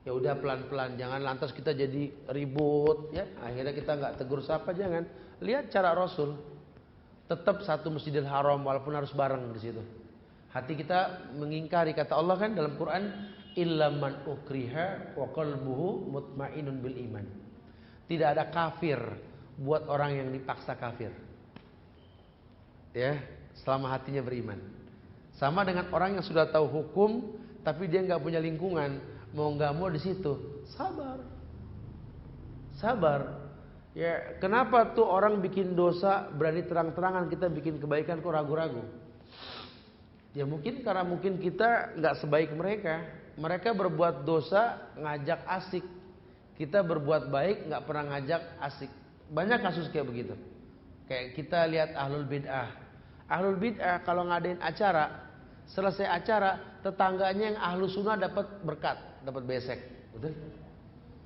A: Ya udah pelan-pelan, jangan lantas kita jadi ribut, ya. Akhirnya kita nggak tegur sapa, jangan. Lihat cara Rasul, tetap satu Masjidil Haram walaupun harus bareng di situ. Hati kita mengingkari, kata Allah kan dalam Quran, illa man ukriha wa qalbuhu mutmainnun bil iman. Tidak ada kafir buat orang yang dipaksa kafir. Ya, selama hatinya beriman. Sama dengan orang yang sudah tahu hukum tapi dia nggak punya lingkungan, mau nggak mau di situ. Sabar. Ya, kenapa tuh orang bikin dosa berani terang-terangan, kita bikin kebaikan kok ragu-ragu? Ya mungkin karena kita nggak sebaik mereka. Mereka berbuat dosa ngajak asik. Kita berbuat baik nggak pernah ngajak asik. Banyak kasus kayak begitu. Kayak kita lihat ahlul bid'ah. Ahlul bid'ah kalau ngadain acara, selesai acara tetangganya yang ahlu sunnah dapat berkat, dapat besek, betul?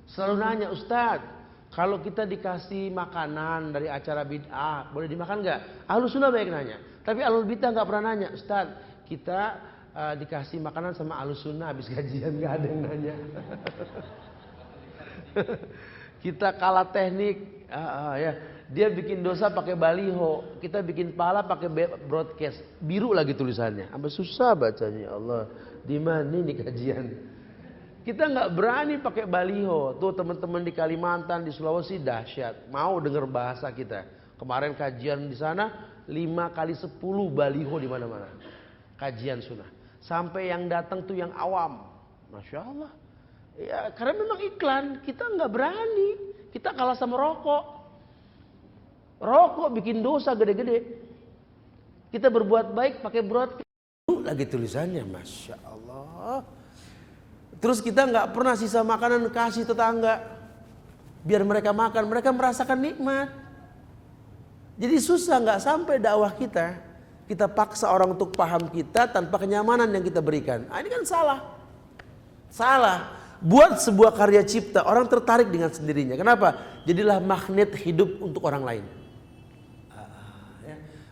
A: Selalu nanya, Ustadz, kalau kita dikasih makanan dari acara bid'ah, boleh dimakan nggak? Ahlu sunnah baik nanya. Tapi ahlul bid'ah nggak pernah nanya, Ustadz, kita dikasih makanan sama ahlu sunnah habis gajian, nggak ada yang nanya. Kita kalah teknik, ya. Dia bikin dosa pakai baliho, kita bikin pahala pakai broadcast, biru lagi tulisannya, sampai susah bacanya. Allah, di mana ini kajian? Kita nggak berani pakai baliho. Tuh teman-teman di Kalimantan, di Sulawesi dahsyat, mau dengar bahasa kita. Kemarin kajian di sana 5x10 baliho di mana-mana, kajian sunnah. Sampai yang datang tuh yang awam, masya Allah. Ya, karena memang iklan, kita nggak berani. Kita kalah sama rokok. Rokok bikin dosa gede-gede. Kita berbuat baik pakai broadcast. Lagi tulisannya, masya Allah. Terus kita nggak pernah sisa makanan kasih tetangga, biar mereka makan. Mereka merasakan nikmat. Jadi susah nggak sampai dakwah kita. Kita paksa orang untuk paham kita tanpa kenyamanan yang kita berikan. Ini kan salah. Buat sebuah karya cipta, orang tertarik dengan sendirinya. Kenapa? Jadilah magnet hidup untuk orang lain.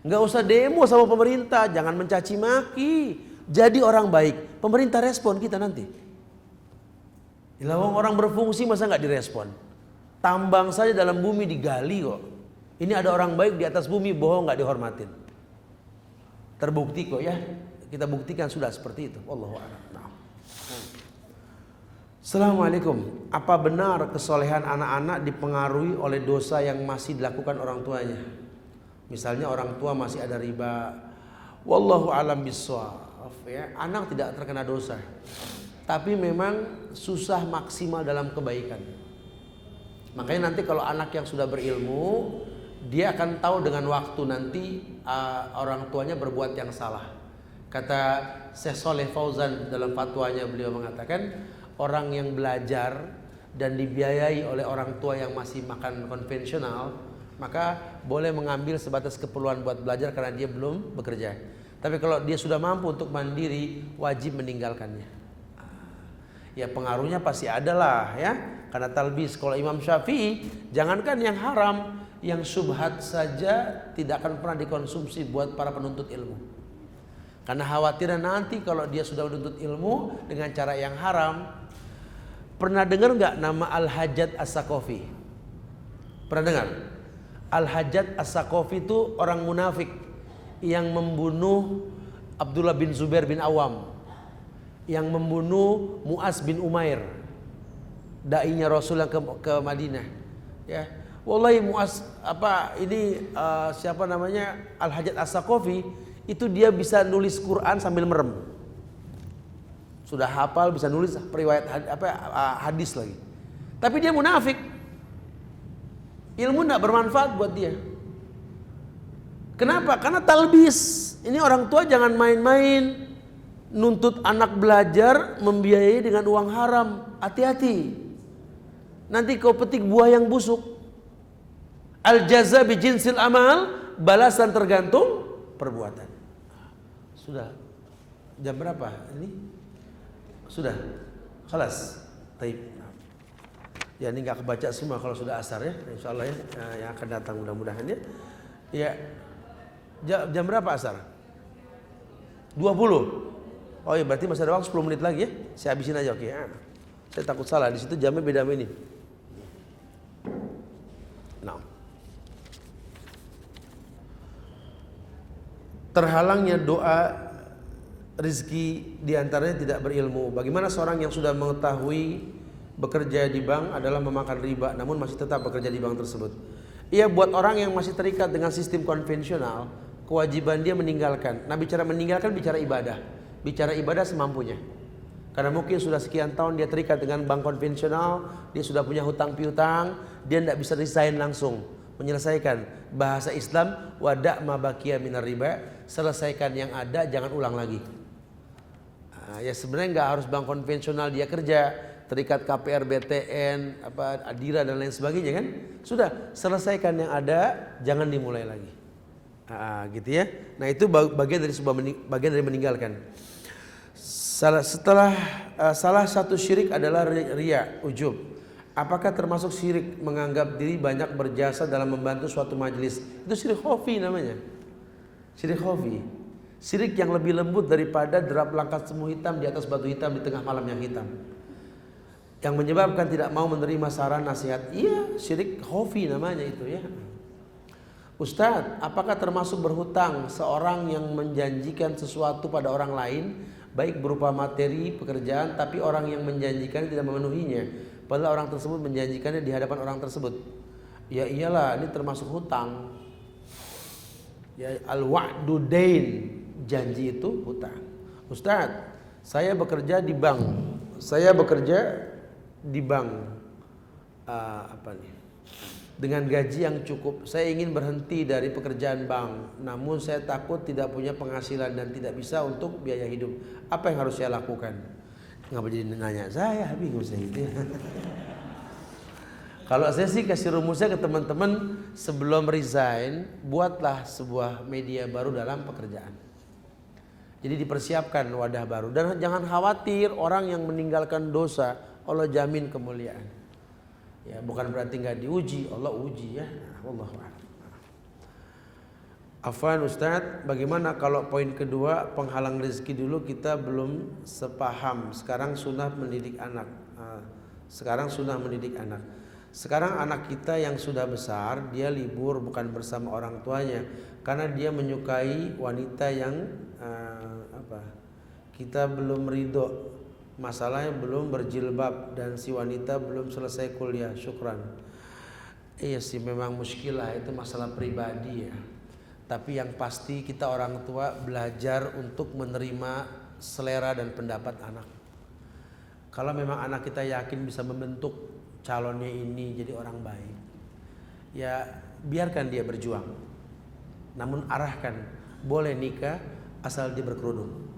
A: Nggak usah demo sama pemerintah, jangan mencaci maki. Jadi orang baik, pemerintah respon kita nanti. Lawang orang berfungsi masa nggak direspon? Tambang saja dalam bumi digali kok. Ini ada orang baik di atas bumi, bohong nggak dihormatin. Terbukti kok ya. Kita buktikan sudah seperti itu. Wallahu a'lam. Assalamualaikum. Apa benar kesolehan anak-anak dipengaruhi oleh dosa yang masih dilakukan orang tuanya? Misalnya orang tua masih ada riba. Wallahu a'lam bissawab. Ya, anak tidak terkena dosa. Tapi memang susah maksimal dalam kebaikan. Makanya nanti kalau anak yang sudah berilmu, dia akan tahu dengan waktu nanti orang tuanya berbuat yang salah. Kata Syekh Shalih Fauzan dalam fatwanya, beliau mengatakan orang yang belajar dan dibiayai oleh orang tua yang masih makan konvensional, maka boleh mengambil sebatas keperluan buat belajar karena dia belum bekerja. Tapi kalau dia sudah mampu untuk mandiri, wajib meninggalkannya. Ya pengaruhnya pasti ada lah ya. Karena talbis, kalau Imam Syafi'i, jangankan yang haram, yang syubhat saja tidak akan pernah dikonsumsi buat para penuntut ilmu. Karena khawatirnya nanti kalau dia sudah menuntut ilmu dengan cara yang haram. Pernah dengar nggak nama Al-Hajjaj As-Saqafi? Pernah dengar? Al-Hajjaj As-Saqafi itu orang munafik yang membunuh Abdullah bin Zubair bin Awam, yang membunuh Mu'az bin Umair, dai-nya Rasul yang ke Madinah. Ya, wallahi Mu'az siapa namanya Al-Hajjaj As-Saqafi itu dia bisa nulis Quran sambil merem. Sudah hafal, bisa nulis periwayat hadis lagi. Tapi dia munafik. Ilmu tidak bermanfaat buat dia. Kenapa? Karena talbis. Ini orang tua jangan main-main nuntut anak belajar membiayai dengan uang haram. Hati-hati. Nanti kau petik buah yang busuk. Al jaza bi jinsil amal, balasan tergantung perbuatan. Sudah. Jam berapa ini? Sudah, kelas, taib. Ya ini nggak kebaca semua kalau sudah asar ya, insya Allah ya, yang akan datang mudah-mudahan ya. Ya, jam berapa asar? 20. Oh ya berarti masih ada waktu 10 menit lagi ya. Saya habisin aja, oke ya. Saya takut salah, di situ jamnya beda sama ini. Nah, terhalangnya doa rizki diantaranya tidak berilmu. Bagaimana seorang yang sudah mengetahui bekerja di bank adalah memakan riba namun masih tetap bekerja di bank tersebut? Iya, buat orang yang masih terikat dengan sistem konvensional, kewajiban dia meninggalkan. Nah bicara meninggalkan, bicara ibadah. Bicara ibadah semampunya. Karena mungkin sudah sekian tahun dia terikat dengan bank konvensional, dia sudah punya hutang piutang, dia tidak bisa resign langsung. Menyelesaikan bahasa Islam, wada' ma baqiya minar riba, selesaikan yang ada, jangan ulang lagi. Ya sebenarnya nggak harus bank konvensional dia kerja, terikat KPR, BTN, Adira dan lain sebagainya kan. Sudah, selesaikan yang ada, jangan dimulai lagi. Gitu ya. Nah itu bagian dari meninggalkan. Salah satu syirik adalah riya, ujub. Apakah termasuk syirik menganggap diri banyak berjasa dalam membantu suatu majelis? Itu syirik khafi namanya. Syirik khafi. Syirik yang lebih lembut daripada derap langkat semu hitam di atas batu hitam di tengah malam yang hitam. Yang menyebabkan tidak mau menerima saran nasihat. Iya, syirik khafi namanya itu ya. Ustadz, apakah termasuk berhutang seorang yang menjanjikan sesuatu pada orang lain, baik berupa materi, pekerjaan, tapi orang yang menjanjikan tidak memenuhinya, padahal orang tersebut menjanjikannya di hadapan orang tersebut? Ya iyalah, ini termasuk hutang. Ya, al-wa'du dain, janji itu hutang. Ustadz, saya bekerja di bank. Dengan gaji yang cukup. Saya ingin berhenti dari pekerjaan bank, namun saya takut tidak punya penghasilan dan tidak bisa untuk biaya hidup. Apa yang harus saya lakukan? Ngapa jadi nanya saya? Bingung saya gitu ya. Kalau saya sih kasih rumusnya ke teman-teman, sebelum resign, buatlah sebuah media baru dalam pekerjaan. Jadi dipersiapkan wadah baru. Dan jangan khawatir orang yang meninggalkan dosa, Allah jamin kemuliaan. Ya, bukan berarti nggak diuji, Allah uji ya. Wallahu a'lam. Afwan Ustadz, bagaimana kalau poin kedua penghalang rezeki dulu kita belum sepaham. Sekarang sunnah mendidik anak. Sekarang anak kita yang sudah besar, dia libur bukan bersama orang tuanya karena dia menyukai wanita yang kita belum ridho. Masalahnya belum berjilbab dan si wanita belum selesai kuliah. Syukran. Iya sih, memang muskilah, itu masalah pribadi ya. Tapi yang pasti kita orang tua belajar untuk menerima selera dan pendapat anak. Kalau memang anak kita yakin bisa membentuk calonnya ini jadi orang baik, ya biarkan dia berjuang. Namun arahkan, boleh nikah asal dia berkerudung.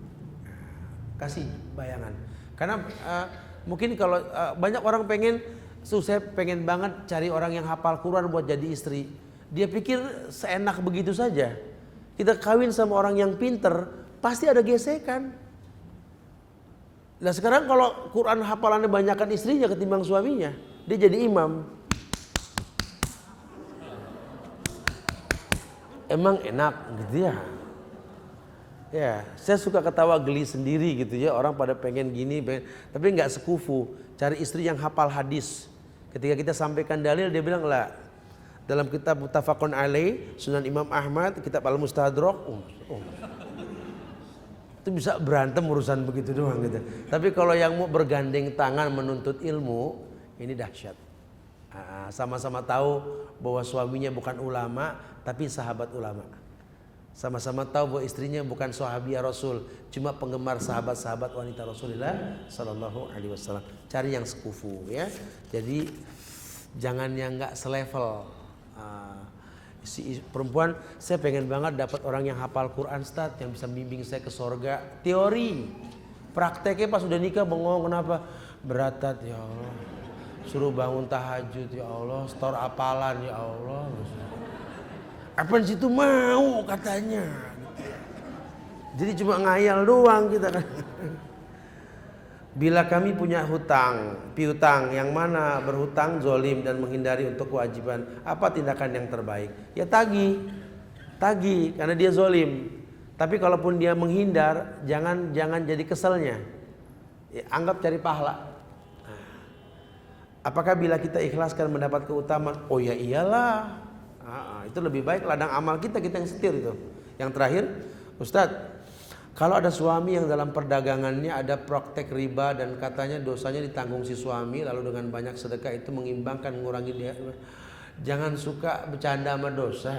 A: Kasih bayangan. Karena mungkin kalau banyak orang pengen, saya pengen banget cari orang yang hafal Quran buat jadi istri. Dia pikir seenak begitu saja. Kita kawin sama orang yang pinter, pasti ada gesekan. Nah sekarang kalau Quran hafalannya banyakkan istrinya ketimbang suaminya, dia jadi imam. Emang enak gitu ya. Ya, saya suka ketawa geli sendiri gitu ya, orang pada pengen gini, tapi nggak sekufu. Cari istri yang hafal hadis. Ketika kita sampaikan dalil, dia bilang lah, dalam kitab Muttafaqun Alaih, Sunan Imam Ahmad, kitab Al-Mustadrak, itu bisa berantem urusan begitu doang gitu. Tapi kalau yang mau bergandeng tangan menuntut ilmu, ini dahsyat. Sama-sama tahu bahwa suaminya bukan ulama, tapi sahabat ulama. Sama-sama tahu bahwa istrinya bukan sahabiah Rasul, cuma penggemar sahabat-sahabat wanita Rasulullah Sallallahu Alaihi Wasallam. Cari yang sekufu ya. Jadi jangan yang nggak selevel. Si perempuan, saya pengen banget dapat orang yang hafal Quran Ustaz, yang bisa membimbing saya ke sorga. Teori, prakteknya pas udah nikah bengong, kenapa? Beratat ya Allah. Suruh bangun tahajud ya Allah, setor apalan ya Allah. Apaan situ mau katanya. Jadi cuma ngayal doang kita kan. Bila kami punya hutang, piutang, yang mana berhutang zolim dan menghindari untuk kewajiban, apa tindakan yang terbaik? Ya tagih, karena dia zolim. Tapi kalaupun dia menghindar, jangan jadi keselnya. Ya, anggap cari pahala. Apakah bila kita ikhlaskan mendapat keutamaan? Oh ya iyalah. Itu lebih baik ladang amal kita yang setir itu. Yang terakhir, Ustadz, kalau ada suami yang dalam perdagangannya ada praktek riba dan katanya dosanya ditanggung si suami, lalu dengan banyak sedekah itu mengimbangkan, mengurangi dia. Jangan suka bercanda sama dosa.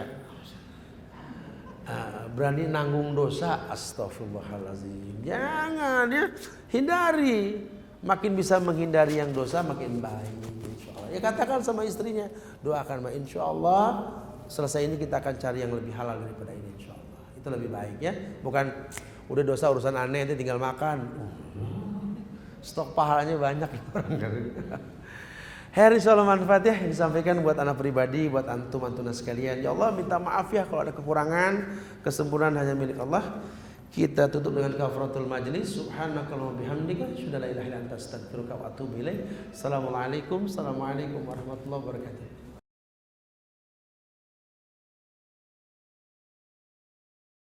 A: Berani nanggung dosa, astagfirullahaladzim. Jangan, ya hindari. Makin bisa menghindari yang dosa makin baik. Ya katakan sama istrinya, doakan, insya Allah selesai ini kita akan cari yang lebih halal daripada ini, insya Allah. Itu lebih baik ya. Bukan udah dosa urusan aneh, nanti tinggal makan. Stok pahalanya banyak orang kan. Insya Allah manfaat ya yang disampaikan buat anak pribadi, buat antum-antuna sekalian. Ya Allah minta maaf ya kalau ada kekurangan, kesempurnaan hanya milik Allah. Kita tutup dengan kafaratul majlis. Subhanakallahumma bihamdika, asyhadu an la ilaha illa anta, astaghfiruka wa atubu ilaik. Assalamualaikum warahmatullahi wabarakatuh.